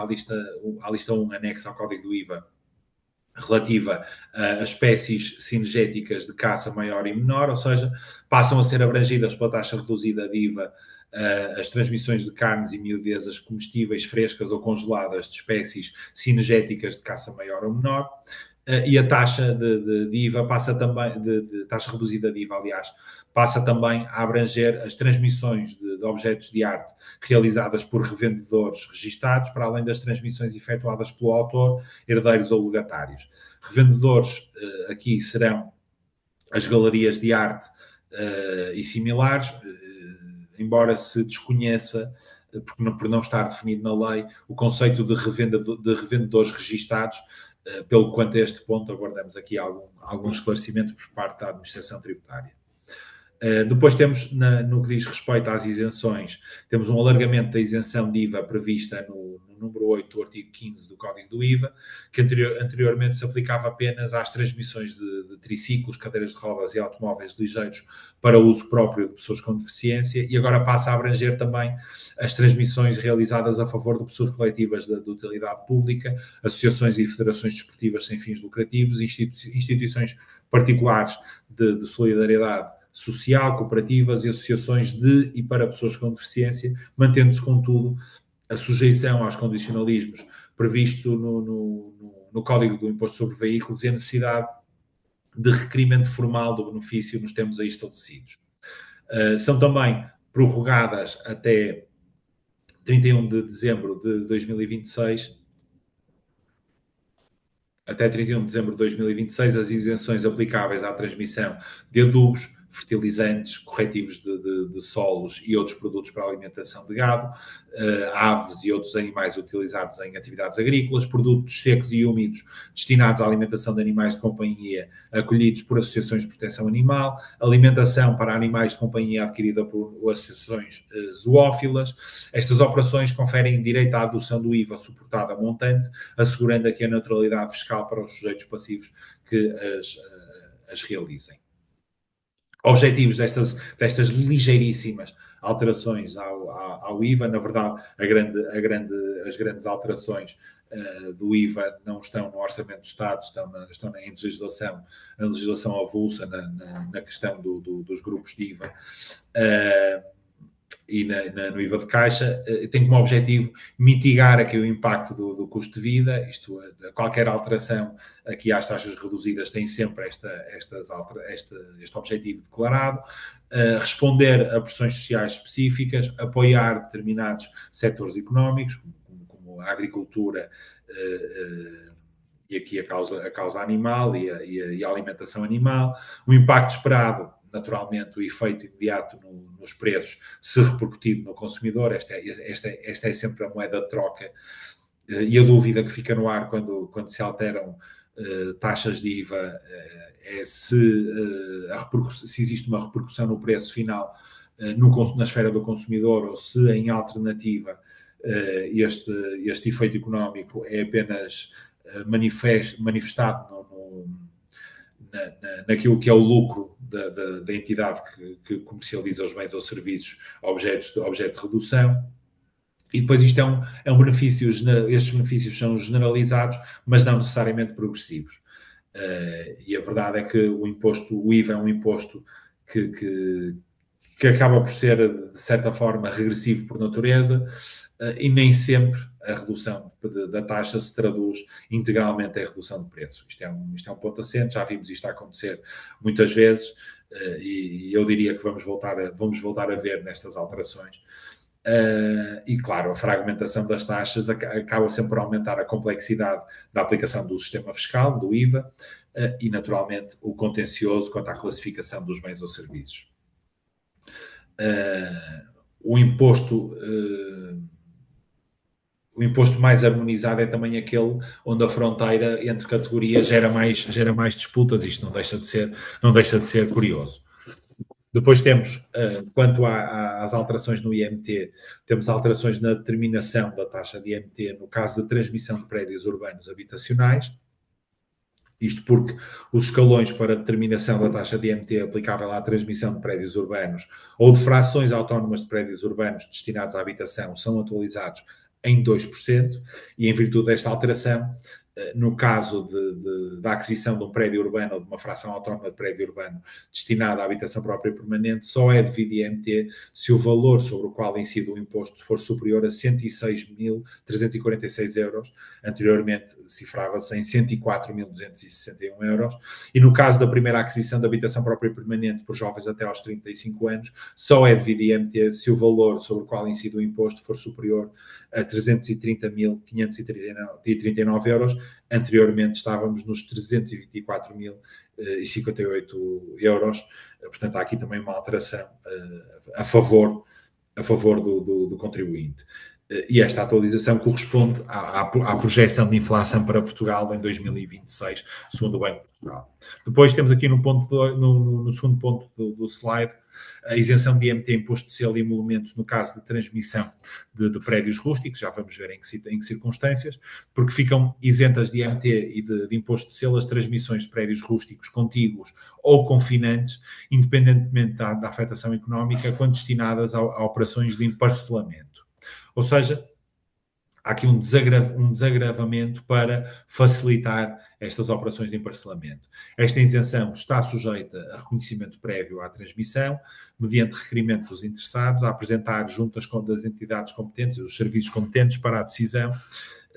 à lista 1, anexa ao Código do IVA, relativa a espécies cinegéticas de caça maior e menor, ou seja, passam a ser abrangidas pela taxa reduzida de IVA as transmissões de carnes e miudezas comestíveis frescas ou congeladas de espécies cinegéticas de caça maior ou menor, e a taxa de IVA passa também, de taxa reduzida de IVA, aliás, passa também a abranger as transmissões de objetos de arte realizadas por revendedores registados, para além das transmissões efetuadas pelo autor, herdeiros ou legatários. Revendedores aqui serão as galerias de arte e similares, embora se desconheça, por não estar definido na lei, o conceito de revendedores registados. Pelo quanto a este ponto, aguardamos aqui algum esclarecimento por parte da Administração Tributária. Depois temos, no que diz respeito às isenções, temos um alargamento da isenção de IVA prevista no número 8 do artigo 15 do Código do IVA, que anteriormente se aplicava apenas às transmissões de triciclos, cadeiras de rodas e automóveis ligeiros para uso próprio de pessoas com deficiência, e agora passa a abranger também as transmissões realizadas a favor de pessoas coletivas de utilidade pública, associações e federações desportivas sem fins lucrativos, instituições particulares de solidariedade social, cooperativas e associações de e para pessoas com deficiência, mantendo-se, contudo, a sujeição aos condicionalismos previsto no Código do Imposto sobre Veículos e a necessidade de requerimento formal do benefício nos termos aí estabelecidos. São também prorrogadas até 31 de dezembro de 2026, até 31 de dezembro de 2026, as isenções aplicáveis à transmissão de adubos, fertilizantes, corretivos de solos e outros produtos para a alimentação de gado, aves e outros animais utilizados em atividades agrícolas, produtos secos e úmidos destinados à alimentação de animais de companhia acolhidos por associações de proteção animal, alimentação para animais de companhia adquirida por associações zoófilas. Estas operações conferem direito à adoção do IVA suportado a montante, assegurando aqui a neutralidade fiscal para os sujeitos passivos que as realizem. Objetivos destas ligeiríssimas alterações ao IVA, na verdade, as grandes alterações do IVA não estão no Orçamento do Estado, estão em legislação avulsa, na questão dos grupos de IVA e no IVA de caixa. Tem como objetivo mitigar aqui o impacto do custo de vida, isto, qualquer alteração aqui às taxas reduzidas tem sempre este objetivo declarado, responder a pressões sociais específicas, apoiar determinados setores económicos, como a agricultura, e aqui a causa animal e a alimentação animal, o impacto esperado, naturalmente, o efeito imediato nos preços, se repercutido no consumidor. Esta é sempre a moeda de troca e a dúvida que fica no ar quando se alteram taxas de IVA é se existe uma repercussão no preço final na esfera do consumidor, ou se, em alternativa, este efeito económico é apenas manifestado naquilo que é o lucro da entidade que comercializa os bens ou serviços objeto de redução. E depois isto é um benefício, estes benefícios são generalizados, mas não necessariamente progressivos. E a verdade é que o IVA é um imposto que acaba por ser, de certa forma, regressivo por natureza, e nem sempre a redução da taxa se traduz integralmente em redução de preço. Isto é um ponto assente, já vimos isto a acontecer muitas vezes, e eu diria que vamos voltar a ver nestas alterações. E, claro, a fragmentação das taxas acaba sempre por aumentar a complexidade da aplicação do sistema fiscal, do IVA, e, naturalmente, o contencioso quanto à classificação dos bens ou serviços. O imposto mais harmonizado é também aquele onde a fronteira entre categorias gera mais disputas. Isto não deixa de ser curioso. Depois temos, quanto às alterações no IMT, temos alterações na determinação da taxa de IMT no caso de transmissão de prédios urbanos habitacionais. Isto porque os escalões para a determinação da taxa de IMT aplicável à transmissão de prédios urbanos ou de frações autónomas de prédios urbanos destinados à habitação são atualizados em 2%, e em virtude desta alteração, no caso da aquisição de um prédio urbano ou de uma fração autónoma de prédio urbano destinada à habitação própria permanente, só é devido IMT se o valor sobre o qual incide o imposto for superior a 106.346 euros, anteriormente cifrava-se em 104.261 euros, e no caso da primeira aquisição de habitação própria permanente por jovens até aos 35 anos, só é devido IMT se o valor sobre o qual incide o imposto for superior a 330.539 euros, anteriormente estávamos nos 324.058 euros, portanto há aqui também uma alteração a favor do contribuinte. E esta atualização corresponde à projeção de inflação para Portugal em 2026, segundo o Banco de Portugal. Depois temos aqui no segundo ponto do slide a isenção de IMT, imposto de selo e emolumentos no caso de transmissão de prédios rústicos, já vamos ver em que circunstâncias, porque ficam isentas de IMT e de imposto de selo as transmissões de prédios rústicos contíguos ou confinantes, independentemente da afetação económica, quando destinadas a operações de emparcelamento. Ou seja, há aqui um desagravamento para facilitar estas operações de emparcelamento. Esta isenção está sujeita a reconhecimento prévio à transmissão, mediante requerimento dos interessados, a apresentar junto das entidades competentes e dos serviços competentes para a decisão.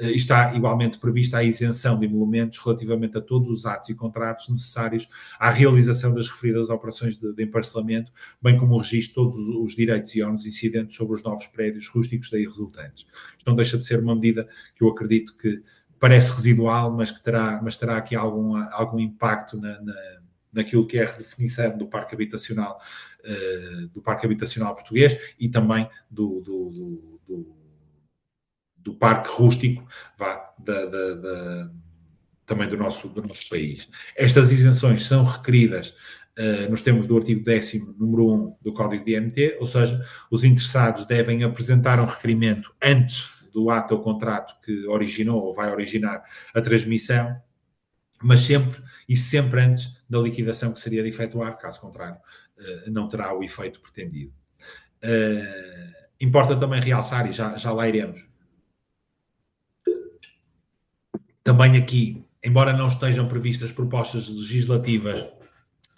Está igualmente prevista a isenção de emolumentos relativamente a todos os atos e contratos necessários à realização das referidas operações de emparcelamento, bem como o registro de todos os direitos e ónus incidentes sobre os novos prédios rústicos daí resultantes. Isto não deixa de ser uma medida que eu acredito que parece residual, mas terá aqui algum impacto naquilo que é a redefinição do parque habitacional português e também do parque rústico também do nosso país. Estas isenções são requeridas nos termos do artigo 10º, número 1 do Código de IMT, ou seja, os interessados devem apresentar um requerimento antes do ato ou contrato que originou ou vai originar a transmissão, mas sempre antes da liquidação que seria de efetuar, caso contrário, não terá o efeito pretendido. Importa também realçar, e já lá iremos, também aqui, embora não estejam previstas propostas legislativas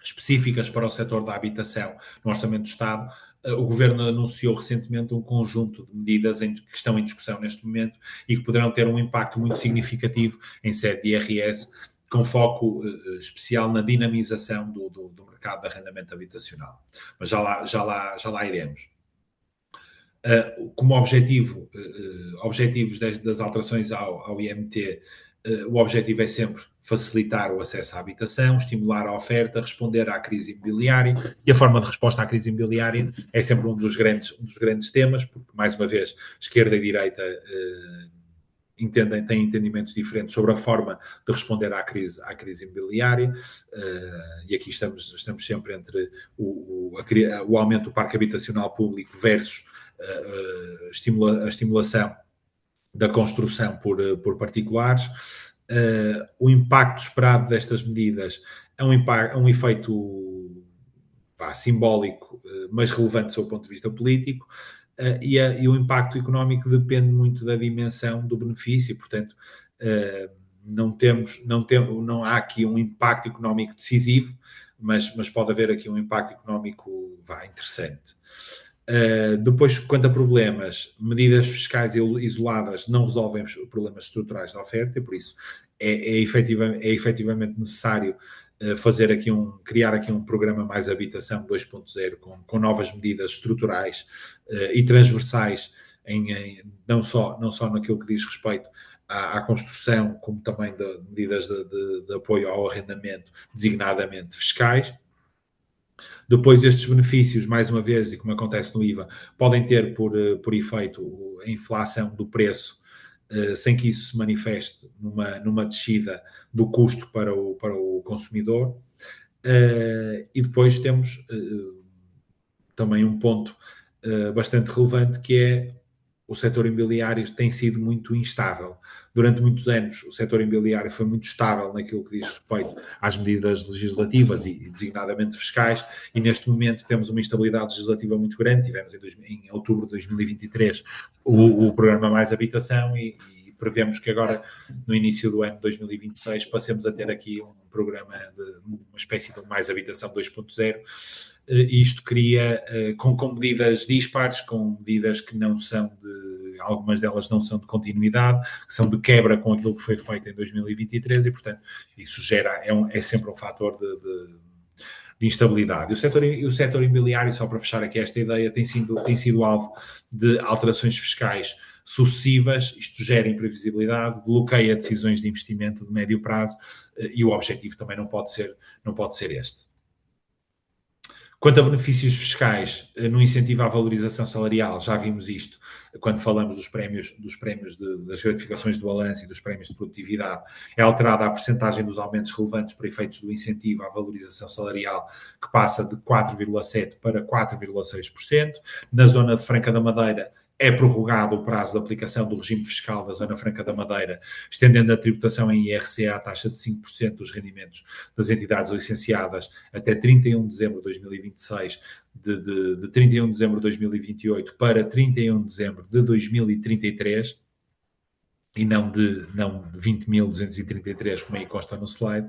específicas para o setor da habitação no Orçamento do Estado, o Governo anunciou recentemente um conjunto de medidas que estão em discussão neste momento e que poderão ter um impacto muito significativo em sede de IRS, com foco especial na dinamização do mercado de arrendamento habitacional. Mas já lá iremos. Como objetivos das alterações ao IMT, o objetivo é sempre facilitar o acesso à habitação, estimular a oferta, responder à crise imobiliária, e a forma de resposta à crise imobiliária é sempre um dos grandes temas, porque, mais uma vez, esquerda e direita têm entendimentos diferentes sobre a forma de responder à crise imobiliária, e aqui estamos sempre entre o aumento do parque habitacional público versus a estimulação da construção por particulares. O impacto esperado destas medidas é um efeito simbólico, mas relevante do ponto de vista político, e o impacto económico depende muito da dimensão do benefício, portanto, não há aqui um impacto económico decisivo, mas pode haver aqui um impacto económico interessante. Depois, quanto a problemas, medidas fiscais isoladas não resolvem os problemas estruturais da oferta, e por isso é efetivamente necessário criar aqui um programa Mais Habitação 2.0 com novas medidas estruturais e transversais, não só naquilo que diz respeito à construção, como também de medidas de apoio ao arrendamento, designadamente fiscais. Depois, estes benefícios, mais uma vez, e como acontece no IVA, podem ter por efeito a inflação do preço, sem que isso se manifeste numa descida do custo para o consumidor. E depois temos também um ponto bastante relevante, que é o setor imobiliário tem sido muito instável. Durante muitos anos, o setor imobiliário foi muito estável naquilo que diz respeito às medidas legislativas e designadamente fiscais, e neste momento temos uma instabilidade legislativa muito grande. Tivemos em outubro de 2023 o programa Mais Habitação e prevemos que agora, no início do ano de 2026, passemos a ter aqui um programa uma espécie de Mais Habitação 2.0, e isto cria, com medidas dispares, com medidas que não são algumas delas não são de continuidade, que são de quebra com aquilo que foi feito em 2023, e, portanto, isso é sempre um fator de instabilidade. E o setor imobiliário, só para fechar aqui esta ideia, tem sido alvo de alterações fiscais sucessivas. Isto gera imprevisibilidade, bloqueia decisões de investimento de médio prazo, e o objetivo também não pode ser este. Quanto a benefícios fiscais, no incentivo à valorização salarial, já vimos isto quando falamos dos prémios das gratificações de balanço e dos prémios de produtividade. É alterada a percentagem dos aumentos relevantes para efeitos do incentivo à valorização salarial, que passa de 4,7% para 4,6%. Na zona de Franca da Madeira, é prorrogado o prazo de aplicação do regime fiscal da Zona Franca da Madeira, estendendo a tributação em IRC à taxa de 5% dos rendimentos das entidades licenciadas até 31 de dezembro de 2026, de 31 de dezembro de 2028 para 31 de dezembro de 2033, e não de 20.233, como aí consta no slide,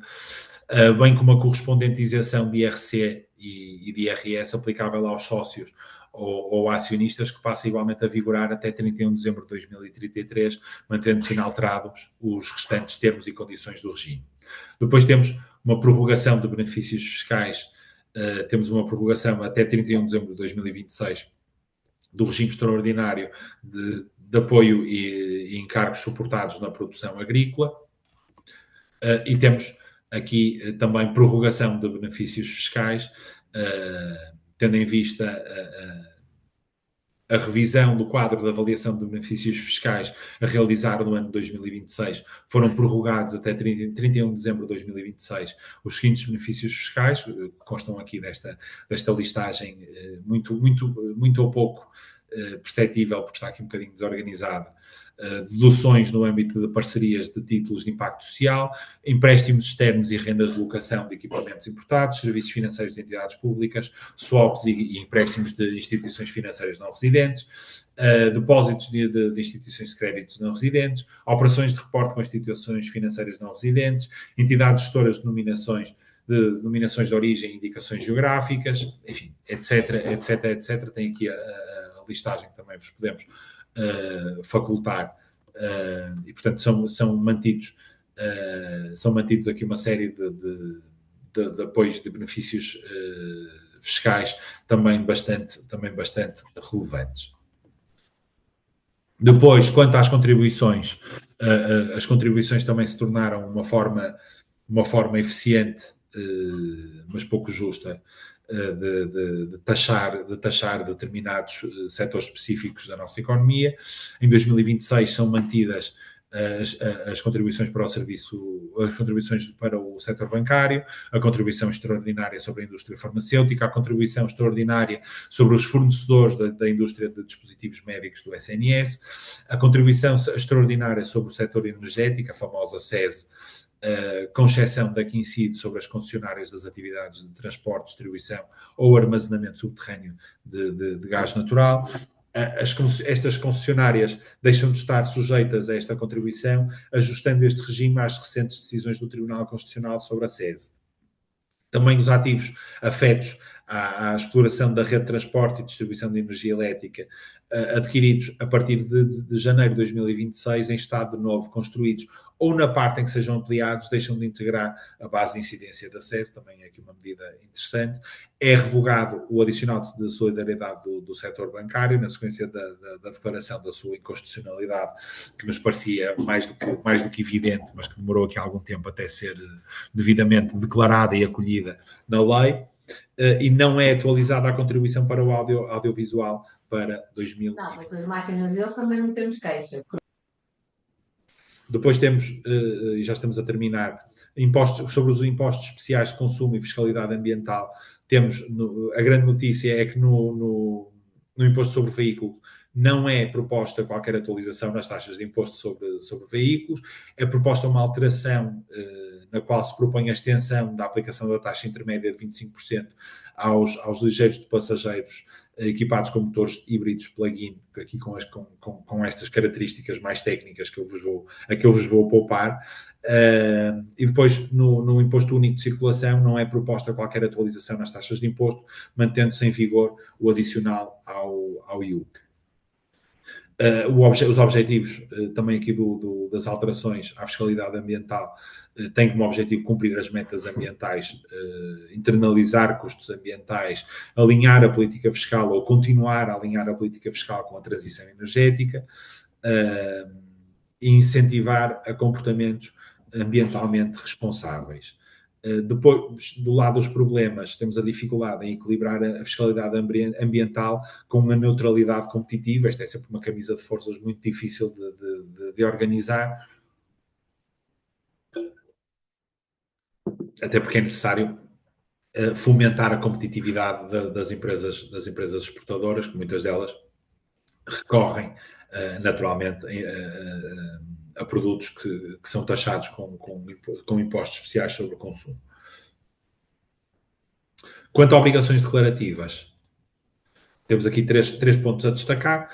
bem como a correspondente isenção de IRC e de IRS aplicável aos sócios ou acionistas, que passa igualmente a vigorar até 31 de dezembro de 2033, mantendo-se inalterados os restantes termos e condições do regime. Depois temos uma prorrogação de benefícios fiscais, temos uma prorrogação até 31 de dezembro de 2026 do regime extraordinário de apoio e encargos suportados na produção agrícola, e temos aqui também prorrogação de benefícios fiscais, tendo em vista a revisão do quadro de avaliação de benefícios fiscais a realizar no ano de 2026, foram prorrogados até 31 de dezembro de 2026 os seguintes benefícios fiscais, que constam aqui desta listagem muito ou pouco perceptível, porque está aqui um bocadinho desorganizada. Deduções no âmbito de parcerias de títulos de impacto social, empréstimos externos e rendas de locação de equipamentos importados, serviços financeiros de entidades públicas, swaps e empréstimos de instituições financeiras não residentes, depósitos de instituições de créditos não residentes, operações de reporte com instituições financeiras não residentes, entidades gestoras de denominações de origem e indicações geográficas, enfim, etc. Tem aqui a listagem que também vos podemos facultar, e portanto são mantidos aqui uma série de apoios de benefícios fiscais também bastante relevantes. Depois, quanto às contribuições, as contribuições também se tornaram uma forma eficiente, mas pouco justa, de taxar determinados setores específicos da nossa economia. Em 2026 são mantidas as contribuições para o serviço, as contribuições para o setor bancário, a contribuição extraordinária sobre a indústria farmacêutica, a contribuição extraordinária sobre os fornecedores da indústria de dispositivos médicos do SNS, a contribuição extraordinária sobre o setor energético, a famosa SES, com exceção da que incide sobre as concessionárias das atividades de transporte, distribuição ou armazenamento subterrâneo de gás natural. Estas concessionárias deixam de estar sujeitas a esta contribuição, ajustando este regime às recentes decisões do Tribunal Constitucional sobre a SES. Também os ativos afetos à exploração da rede de transporte e distribuição de energia elétrica, adquiridos a partir de janeiro de 2026, em estado de novo construídos, ou na parte em que sejam ampliados, deixam de integrar a base de incidência da SES, também é aqui uma medida interessante. É revogado o adicional de solidariedade do setor bancário, na sequência da declaração da sua inconstitucionalidade, que nos parecia mais do que evidente, mas que demorou aqui algum tempo até ser devidamente declarada e acolhida na lei. E não é atualizada a contribuição para o audiovisual para 2020. Não, mas as máquinas deles também não temos queixa. Depois temos, e já estamos a terminar, sobre os impostos especiais de consumo e fiscalidade ambiental. Temos, a grande notícia é que no imposto sobre veículo não é proposta qualquer atualização nas taxas de imposto sobre veículos, é proposta uma alteração na qual se propõe a extensão da aplicação da taxa intermédia de 25% aos ligeiros de passageiros equipados com motores híbridos plug-in, aqui com estas características mais técnicas que eu vos vou poupar. E depois, no imposto único de circulação, não é proposta qualquer atualização nas taxas de imposto, mantendo-se em vigor o adicional ao IUC. Os objetivos também aqui das alterações à fiscalidade ambiental têm como objetivo cumprir as metas ambientais, internalizar custos ambientais, alinhar a política fiscal ou continuar a alinhar a política fiscal com a transição energética, e incentivar a comportamentos ambientalmente responsáveis. Depois, do lado dos problemas, temos a dificuldade em equilibrar a fiscalidade ambiental com a neutralidade competitiva. Esta é sempre uma camisa de forças muito difícil de organizar, até porque é necessário fomentar a competitividade das empresas exportadoras, que muitas delas recorrem naturalmente a produtos que são taxados com impostos especiais sobre o consumo. Quanto a obrigações declarativas, temos aqui três pontos a destacar.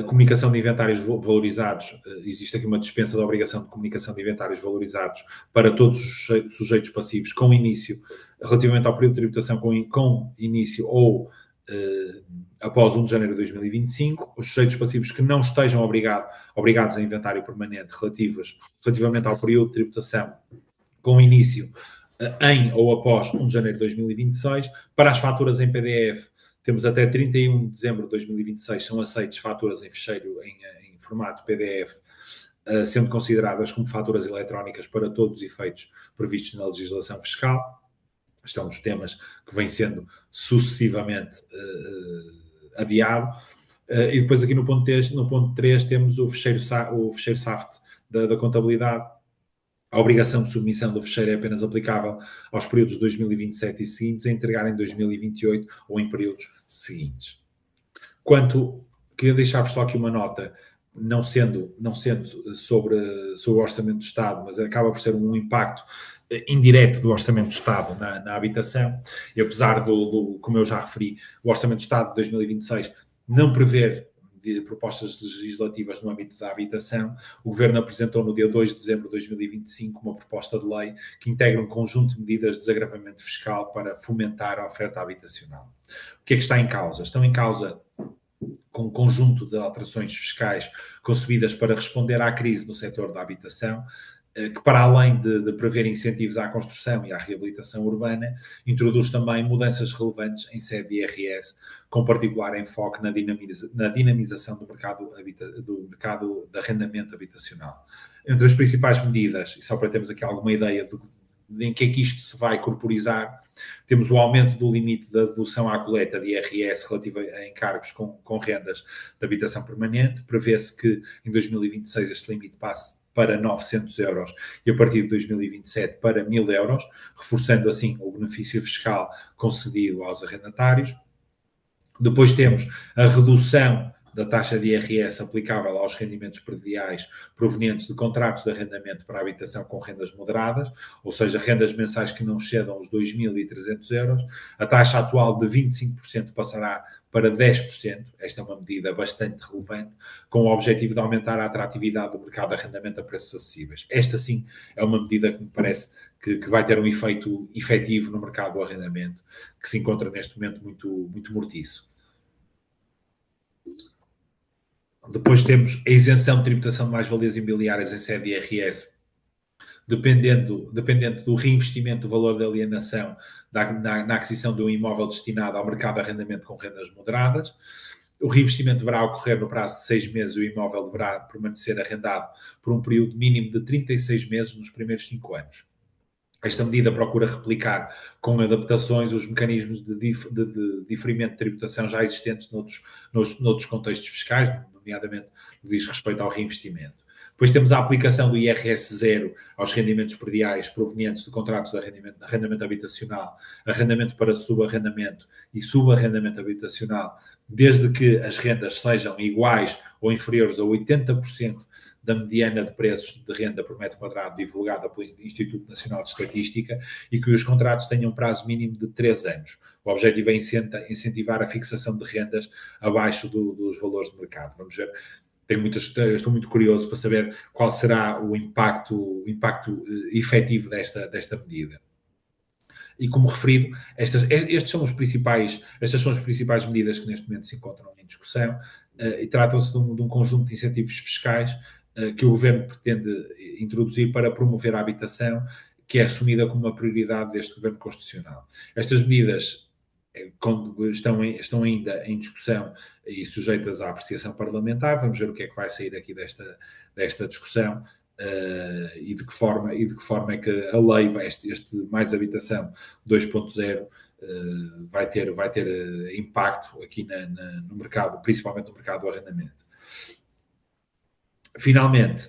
Comunicação de inventários valorizados. Existe aqui uma dispensa da obrigação de comunicação de inventários valorizados para todos os sujeitos passivos, com início, relativamente ao período de tributação, com início ou após 1 de janeiro de 2025. Os sujeitos passivos que não estejam obrigados a inventário permanente relativamente ao período de tributação, com início em ou após 1 de janeiro de 2026. Para as faturas em PDF, temos até 31 de dezembro de 2026, são aceites faturas em ficheiro em formato PDF, sendo consideradas como faturas eletrónicas para todos os efeitos previstos na legislação fiscal. Este é um dos temas que vem sendo sucessivamente adiado. E depois aqui no ponto 3 temos o ficheiro SAFT da contabilidade. A obrigação de submissão do ficheiro é apenas aplicável aos períodos de 2027 e seguintes, a entregar em 2028 ou em períodos seguintes. Queria deixar-vos só aqui uma nota, não sendo sobre o Orçamento do Estado, mas acaba por ser um impacto indireto do Orçamento do Estado na habitação, e apesar como eu já referi, o Orçamento do Estado de 2026 não prever de propostas legislativas no âmbito da habitação, o Governo apresentou no dia 2 de dezembro de 2025 uma proposta de lei que integra um conjunto de medidas de desagravamento fiscal para fomentar a oferta habitacional. O que é que está em causa? Estão em causa com um conjunto de alterações fiscais concebidas para responder à crise no setor da habitação, que para além de prever incentivos à construção e à reabilitação urbana, introduz também mudanças relevantes em sede de IRS, com particular enfoque na dinamização do mercado de arrendamento habitacional. Entre as principais medidas, e só para termos aqui alguma ideia de em que é que isto se vai corporizar, temos o aumento do limite da dedução à coleta de IRS relativa a encargos com rendas de habitação permanente. Prevê-se que em 2026 este limite passe para 900 euros e a partir de 2027 para 1.000 euros, reforçando assim o benefício fiscal concedido aos arrendatários. Depois temos a redução da taxa de IRS aplicável aos rendimentos prediais provenientes de contratos de arrendamento para habitação com rendas moderadas, ou seja, rendas mensais que não excedam os 2.300 euros. A taxa atual de 25% passará para 10%. Esta é uma medida bastante relevante, com o objetivo de aumentar a atratividade do mercado de arrendamento a preços acessíveis. Esta, sim, é uma medida que me parece que vai ter um efeito efetivo no mercado do arrendamento, que se encontra neste momento muito mortiço. Depois temos a isenção de tributação de mais-valias imobiliárias em sede de IRS, dependendo do reinvestimento do valor da alienação na aquisição de um imóvel destinado ao mercado de arrendamento com rendas moderadas. O reinvestimento deverá ocorrer no prazo de 6 meses e o imóvel deverá permanecer arrendado por um período mínimo de 36 meses nos primeiros 5 anos. Esta medida procura replicar com adaptações os mecanismos de diferimento de tributação já existentes noutros contextos fiscais, nomeadamente no que diz respeito ao reinvestimento. Depois temos a aplicação do IRS zero aos rendimentos prediais provenientes de contratos de arrendamento habitacional, arrendamento para subarrendamento e subarrendamento habitacional, desde que as rendas sejam iguais ou inferiores a 80% da mediana de preços de renda por metro quadrado divulgada pelo Instituto Nacional de Estatística e que os contratos tenham prazo mínimo de 3 anos. O objetivo é incentivar a fixação de rendas abaixo dos valores de mercado. Vamos ver. Eu estou muito curioso para saber qual será o impacto efetivo desta medida. E como referido, estas são as principais medidas que neste momento se encontram em discussão e tratam-se de um conjunto de incentivos fiscais que o Governo pretende introduzir para promover a habitação, que é assumida como uma prioridade deste Governo Constitucional. Estas medidas estão ainda em discussão e sujeitas à apreciação parlamentar. Vamos ver o que é que vai sair aqui desta discussão e de que forma é que a lei, este Mais Habitação 2.0, vai ter impacto aqui no mercado, principalmente no mercado do arrendamento. Finalmente,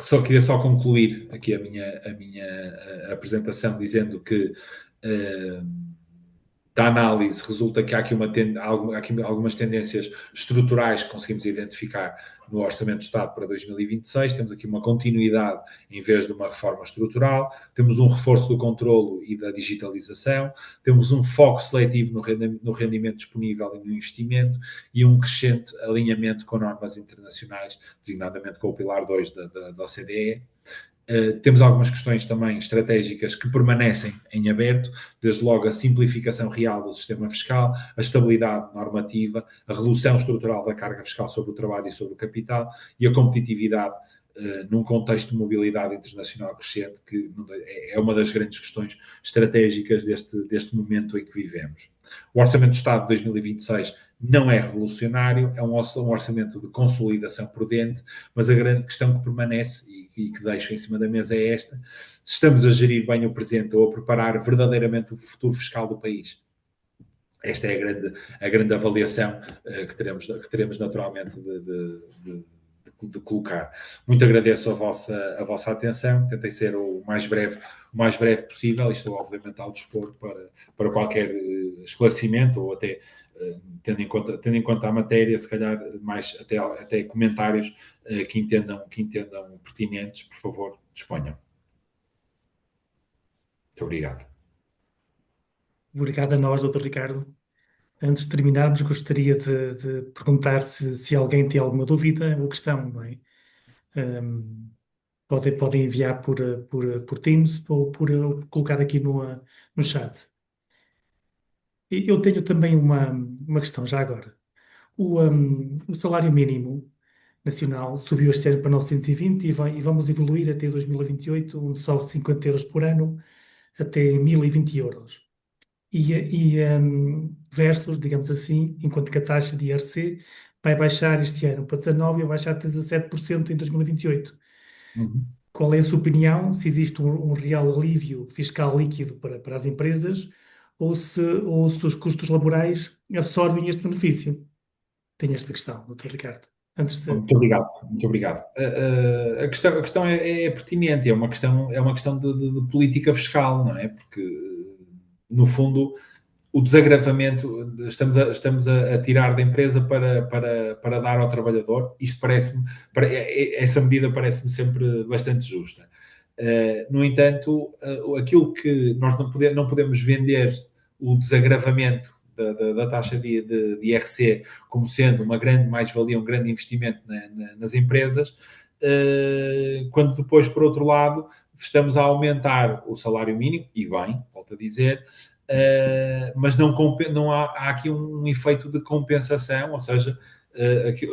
só queria concluir aqui a minha apresentação dizendo que da análise resulta que há aqui algumas tendências estruturais que conseguimos identificar no Orçamento do Estado para 2026. Temos aqui uma continuidade em vez de uma reforma estrutural, temos um reforço do controlo e da digitalização, temos um foco seletivo no rendimento disponível e no investimento e um crescente alinhamento com normas internacionais, designadamente com o Pilar 2 da OCDE. Temos algumas questões também estratégicas que permanecem em aberto, desde logo a simplificação real do sistema fiscal, a estabilidade normativa, a redução estrutural da carga fiscal sobre o trabalho e sobre o capital e a competitividade num contexto de mobilidade internacional crescente, que é uma das grandes questões estratégicas deste momento em que vivemos. O Orçamento do Estado de 2026 não é revolucionário, é um orçamento de consolidação prudente, mas a grande questão que permanece e que deixo em cima da mesa é esta: se estamos a gerir bem o presente ou a preparar verdadeiramente o futuro fiscal do país. Esta é a grande avaliação que teremos naturalmente de colocar. Muito agradeço a vossa atenção, tentei ser o mais breve possível e estou obviamente ao dispor para qualquer esclarecimento ou até tendo em conta a matéria, se calhar mais até comentários que entendam pertinentes, por favor, disponham. Muito obrigado. Obrigado a nós, Dr. Ricardo. Antes de terminarmos, gostaria de perguntar se alguém tem alguma dúvida ou questão, não é? Podem enviar por Teams ou por colocar aqui no chat. Eu tenho também uma questão já agora. O salário mínimo nacional subiu este ano para 920 e vamos evoluir até 2028, onde sobe 50 euros por ano até 1020 euros. Versus, digamos assim, enquanto que a taxa de IRC vai baixar este ano para 19% e vai baixar até 17% em 2028. Qual é a sua opinião? Se existe um real alívio fiscal líquido para as empresas ou se os custos laborais absorvem este benefício? Tenho esta questão, Dr. Ricardo. Muito obrigado. A questão é pertinente, é uma questão de política fiscal, não é? Porque, no fundo, o desagravamento, estamos a tirar da empresa para dar ao trabalhador. Isto essa medida parece-me sempre bastante justa. No entanto, aquilo que nós não podemos vender o desagravamento da taxa de IRC como sendo uma grande mais-valia, um grande investimento nas empresas, quando depois, por outro lado, estamos a aumentar o salário mínimo, e bem, volto a dizer, mas não há aqui um efeito de compensação, ou seja,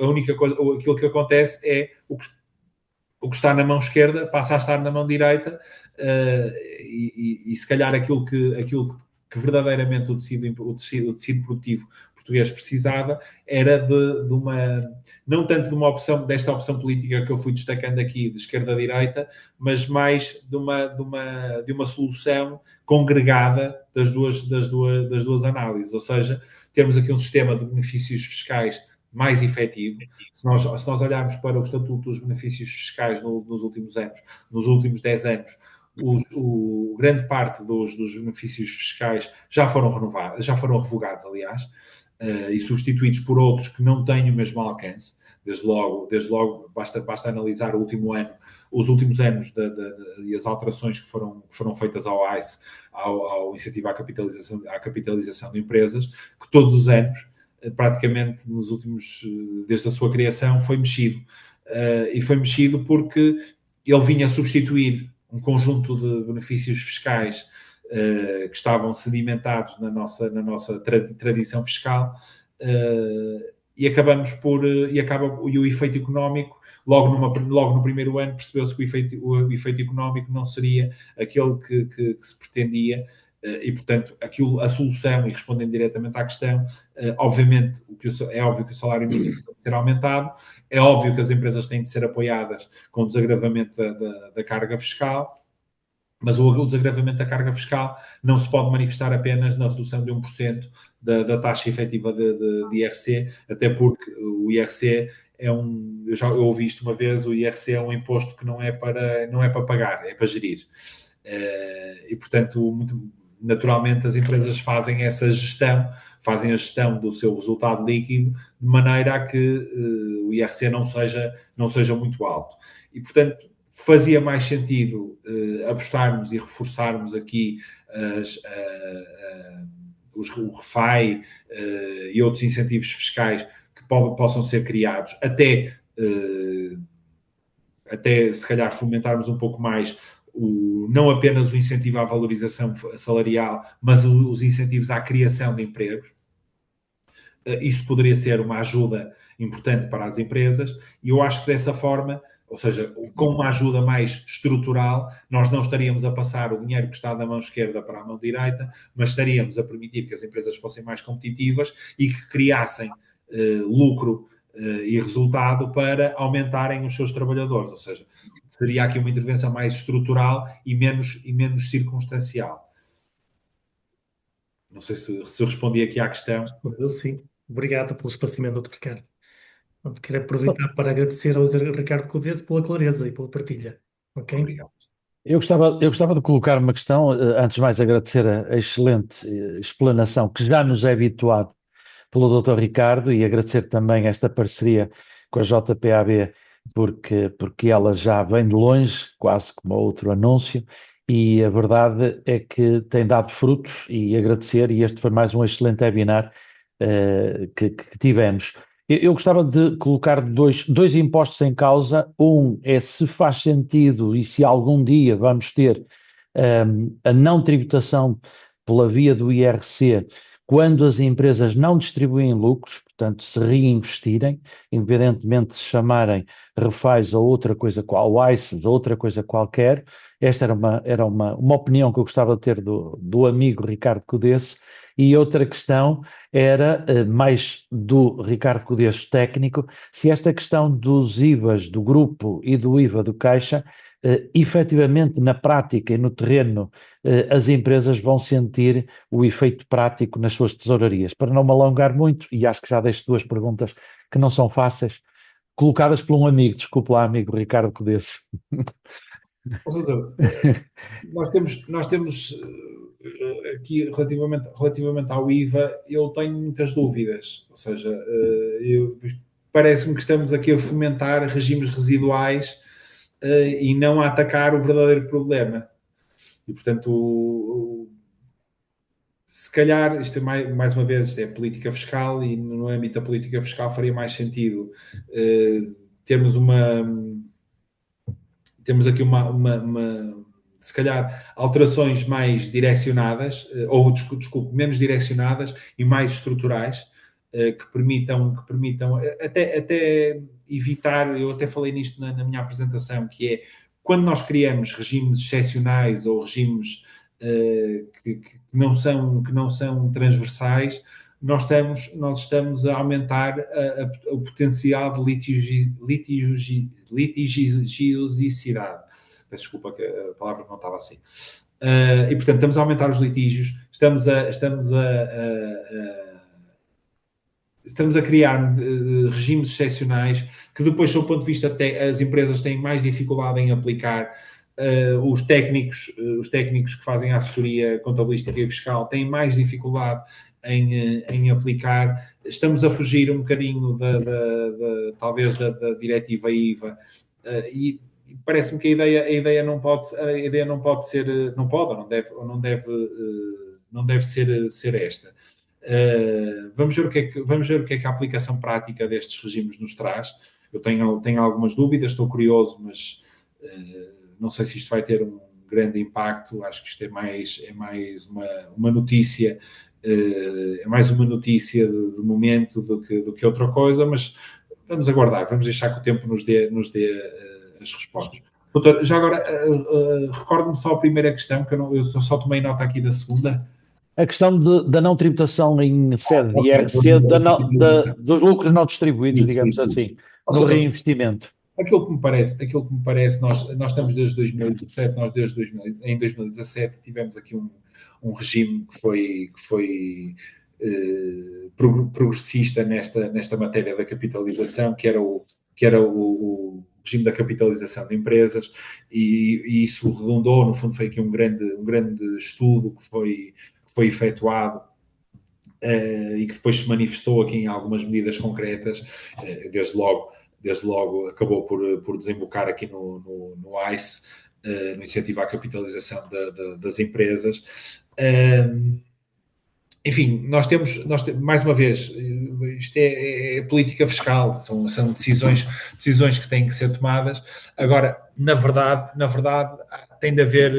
a única coisa, aquilo que acontece é o que está na mão esquerda passa a estar na mão direita, e se calhar aquilo que verdadeiramente o tecido produtivo português precisava era não tanto desta opção política que eu fui destacando aqui, de esquerda a direita, mas mais de uma solução congregada das duas análises, ou seja, temos aqui um sistema de benefícios fiscais mais efetivo. Se nós olharmos para o Estatuto dos Benefícios Fiscais nos últimos 10 anos, grande parte dos benefícios fiscais já foram revogados, aliás, e substituídos por outros que não têm o mesmo alcance. Desde logo basta analisar os últimos anos e as alterações que foram feitas ao ICE, ao incentivo à capitalização de empresas, que todos os anos, praticamente desde a sua criação, foi mexido. E foi mexido porque ele vinha substituir um conjunto de benefícios fiscais que estavam sedimentados na nossa tradição fiscal, e o efeito económico, logo no primeiro ano, percebeu-se que o efeito económico não seria aquele que se pretendia, E, portanto, a solução, e respondendo diretamente à questão, obviamente, é óbvio que o salário mínimo tem de ser aumentado, é óbvio que as empresas têm de ser apoiadas com o desagravamento da carga fiscal, mas o desagravamento da carga fiscal não se pode manifestar apenas na redução de 1% da taxa efetiva de IRC, até porque o IRC eu ouvi isto uma vez, o IRC é um imposto que não é para pagar, é para gerir. E, portanto, naturalmente as empresas fazem a gestão do seu resultado líquido de maneira a que o IRC não seja muito alto. E, portanto, fazia mais sentido apostarmos e reforçarmos aqui o REFAI e outros incentivos fiscais que possam ser criados, até se calhar fomentarmos um pouco mais não apenas o incentivo à valorização salarial, mas os incentivos à criação de empregos. Isto poderia ser uma ajuda importante para as empresas e eu acho que dessa forma, ou seja, com uma ajuda mais estrutural, nós não estaríamos a passar o dinheiro que está da mão esquerda para a mão direita, mas estaríamos a permitir que as empresas fossem mais competitivas e que criassem lucro e resultado para aumentarem os seus trabalhadores, ou seja, seria aqui uma intervenção mais estrutural e menos circunstancial. Não sei se respondi aqui à questão. Eu sim. Obrigado pelo esclarecimento, Dr. Ricardo. Quero aproveitar para agradecer ao Dr. Ricardo Codese pela clareza e pela partilha. Ok? Obrigado. Eu gostava de colocar uma questão, antes de mais agradecer a excelente explanação que já nos é habituado pelo Dr. Ricardo e agradecer também esta parceria com a JPAB, porque ela já vem de longe, quase como outro anúncio, e a verdade é que tem dado frutos e agradecer, e este foi mais um excelente webinar que tivemos. Eu gostava de colocar dois impostos em causa. Um é se faz sentido e se algum dia vamos ter a não tributação pela via do IRC quando as empresas não distribuem lucros, portanto, se reinvestirem, independentemente de se chamarem refais ou outra coisa, ou ICES, ou outra coisa qualquer. Esta era uma opinião que eu gostava de ter do amigo Ricardo Codese. E outra questão era, mais do Ricardo Codese técnico, se esta questão dos IVAs do grupo e do IVA do Caixa, efetivamente na prática e no terreno, as empresas vão sentir o efeito prático nas suas tesourarias. Para não me alongar muito, e acho que já deixo duas perguntas que não são fáceis, colocadas por um amigo, desculpe lá, amigo Ricardo Codese. Nós temos aqui relativamente ao IVA, eu tenho muitas dúvidas, ou seja, parece-me que estamos aqui a fomentar regimes residuais e não a atacar o verdadeiro problema. E, portanto, se calhar, isto é mais uma vez, é política fiscal e no âmbito da política fiscal faria mais sentido termos aqui se calhar, alterações mais direcionadas, ou, desculpe, menos direcionadas e mais estruturais, que permitam até evitar, eu até falei nisto na minha apresentação, que é, quando nós criamos regimes excepcionais ou regimes que não são transversais, nós estamos a aumentar o potencial de litigiosidade. Peço desculpa que a palavra não estava assim. E, portanto, estamos a aumentar os litígios, estamos a criar regimes excepcionais que depois, do ponto de vista as empresas têm mais dificuldade em aplicar, os técnicos que fazem a assessoria contabilística e fiscal têm mais dificuldade em aplicar. Estamos a fugir um bocadinho talvez da diretiva IVA e parece-me que a ideia não pode ser, não deve ser esta. Vamos ver o que é que a aplicação prática destes regimes nos traz. Eu tenho algumas dúvidas, estou curioso, mas não sei se isto vai ter um grande impacto. Acho que isto é mais uma notícia, é mais uma notícia de momento do que outra coisa, mas vamos aguardar, vamos deixar que o tempo nos dê as respostas. Doutor, já agora, recordo-me só a primeira questão, que eu só tomei nota aqui da segunda. A questão da não tributação em sede de Ok. IRC dos lucros não distribuídos, digamos Isso. assim, Ou no seja, reinvestimento. aquilo que me parece, nós estamos desde 2017, em 2017 tivemos aqui um regime que foi progressista nesta matéria da capitalização, que era o regime da capitalização de empresas, e isso redundou, no fundo foi aqui um grande estudo que foi efetuado, e que depois se manifestou aqui em algumas medidas concretas, desde logo acabou por desembocar aqui no ICE, no incentivo à capitalização das empresas. Enfim, nós temos, mais uma vez, isto é política fiscal, são decisões que têm que ser tomadas. Agora, na verdade, tem de haver,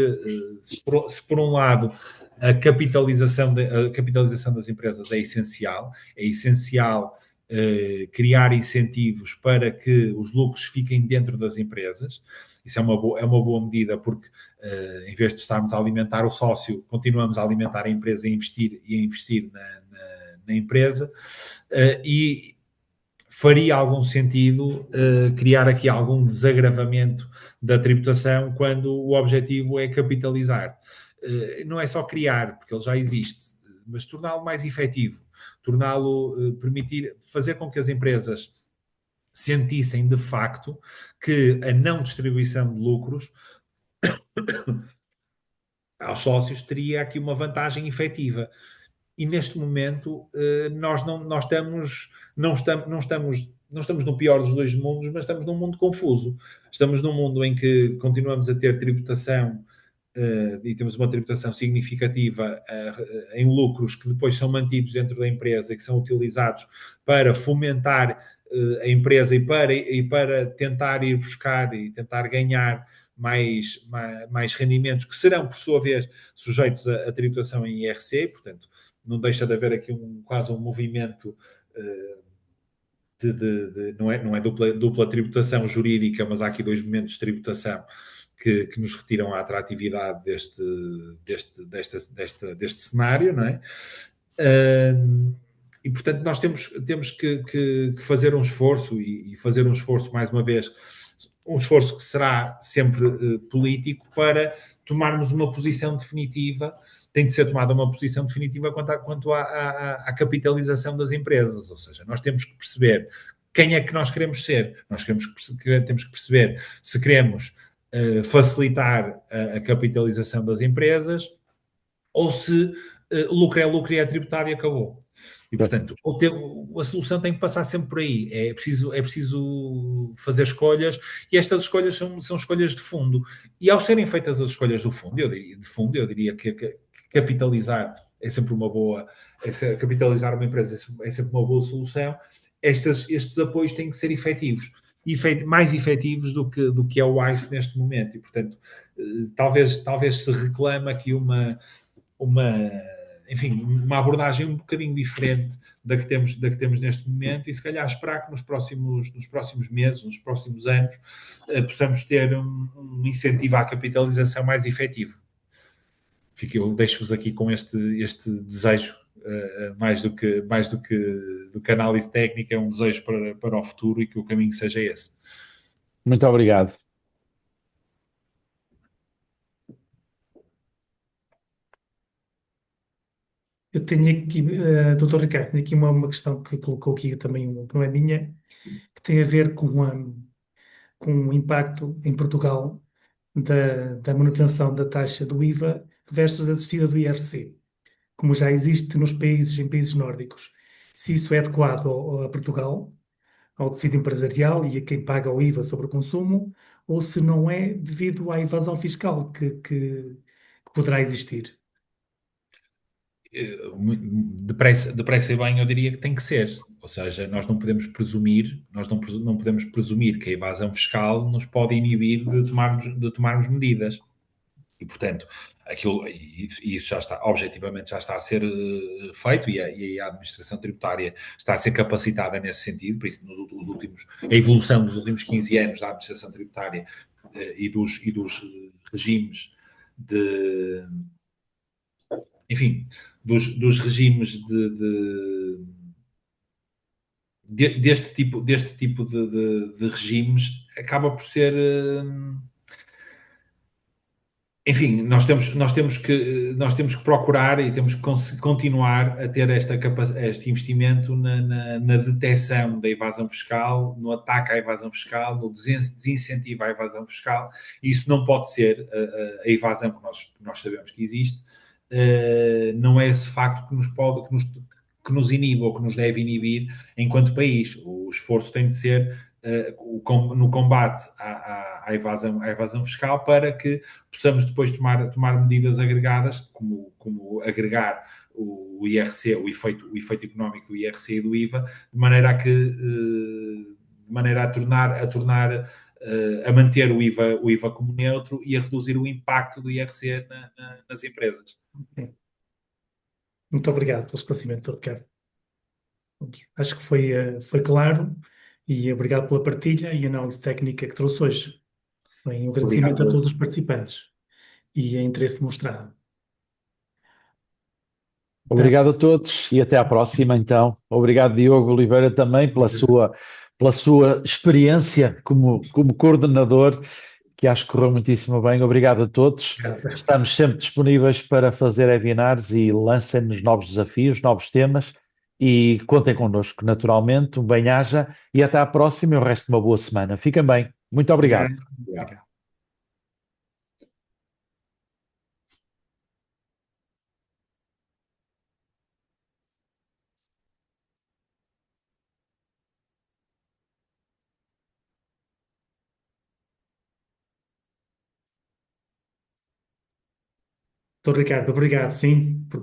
se por um lado a capitalização das empresas é essencial criar incentivos para que os lucros fiquem dentro das empresas. Isso é uma boa medida, porque em vez de estarmos a alimentar o sócio, continuamos a alimentar a empresa e a investir na empresa, e faria algum sentido criar aqui algum desagravamento da tributação quando o objetivo é capitalizar. Não é só criar, porque ele já existe, mas torná-lo mais efetivo, permitir, fazer com que as empresas sentissem de facto que a não distribuição de lucros aos sócios teria aqui uma vantagem efetiva. E neste momento nós não estamos no pior dos dois mundos, mas estamos num mundo confuso. Estamos num mundo em que continuamos a ter tributação e temos uma tributação significativa em lucros que depois são mantidos dentro da empresa e que são utilizados para fomentar a empresa e para tentar ir buscar e tentar ganhar mais rendimentos que serão, por sua vez, sujeitos à tributação em IRC. Portanto, não deixa de haver aqui quase um movimento não é dupla tributação jurídica, mas há aqui dois momentos de tributação que nos retiram a atratividade deste cenário, não é? E, portanto, nós temos que fazer um esforço e fazer um esforço, mais uma vez, um esforço que será sempre político para tomarmos uma posição definitiva. Tem de ser tomada uma posição definitiva quanto à capitalização das empresas, ou seja, nós temos que perceber quem é que nós queremos ser. Temos que perceber se queremos facilitar a capitalização das empresas ou se lucro é lucro e é tributado e acabou. E, portanto, a solução tem que passar sempre por aí. É preciso fazer escolhas, e estas escolhas são escolhas de fundo. E ao serem feitas as escolhas do fundo, eu diria que capitalizar é sempre uma boa... capitalizar uma empresa é sempre uma boa solução. Estes apoios têm que ser efetivos. Mais efetivos do que é o ICE neste momento. E, portanto, talvez se reclama aqui uma abordagem um bocadinho diferente da que temos neste momento, e se calhar esperar que nos próximos meses, nos próximos anos, possamos ter um incentivo à capitalização mais efetivo. Eu deixo-vos aqui com este desejo, mais do que análise técnica, é um desejo para o futuro e que o caminho seja esse. Muito obrigado. Eu tenho aqui, Dr. Ricardo, tenho aqui uma questão que colocou aqui também, que não é minha, que tem a ver com o impacto em Portugal da manutenção da taxa do IVA versus a descida do IRC, como já existe em países nórdicos. Se isso é adequado a Portugal, ao tecido empresarial e a quem paga o IVA sobre o consumo, ou se não é devido à evasão fiscal que poderá existir. Depressa e bem, eu diria que tem que ser. Ou seja, nós não podemos presumir que a evasão fiscal nos pode inibir de tomarmos medidas. E, portanto, isso já está, objetivamente, já está a ser feito, e a administração tributária está a ser capacitada nesse sentido. Por isso, a evolução dos últimos 15 anos da administração tributária e dos regimes de, enfim, dos regimes deste tipo de regimes acaba por ser, enfim, nós temos que procurar e temos que continuar a ter este investimento na detecção da evasão fiscal, no ataque à evasão fiscal, no desincentivo à evasão fiscal. E isso não pode ser a evasão que nós sabemos que existe, não é esse facto que nos inibe ou que nos deve inibir enquanto país. O esforço tem de ser no combate à evasão fiscal, para que possamos depois tomar medidas agregadas, como agregar o IRC, o efeito económico do IRC e do IVA, de maneira a manter o IVA como neutro e a reduzir o impacto do IRC nas empresas. Muito obrigado pelo esclarecimento, Ricardo. Acho que foi claro, e obrigado pela partilha e análise técnica que trouxe hoje. Bem, um agradecimento a todos os participantes e a interesse mostrado. Obrigado a todos e até à próxima, então. Obrigado, Diogo Oliveira, também pela sua experiência como coordenador, que acho que correu muitíssimo bem. Obrigado a todos. Estamos sempre disponíveis para fazer webinars e lancem-nos novos desafios, novos temas, e contem connosco, naturalmente. Um bem-aja e até à próxima e o resto de uma boa semana. Fiquem bem. Muito obrigado. Obrigado. Doutor Ricardo, obrigado, sim, por tudo.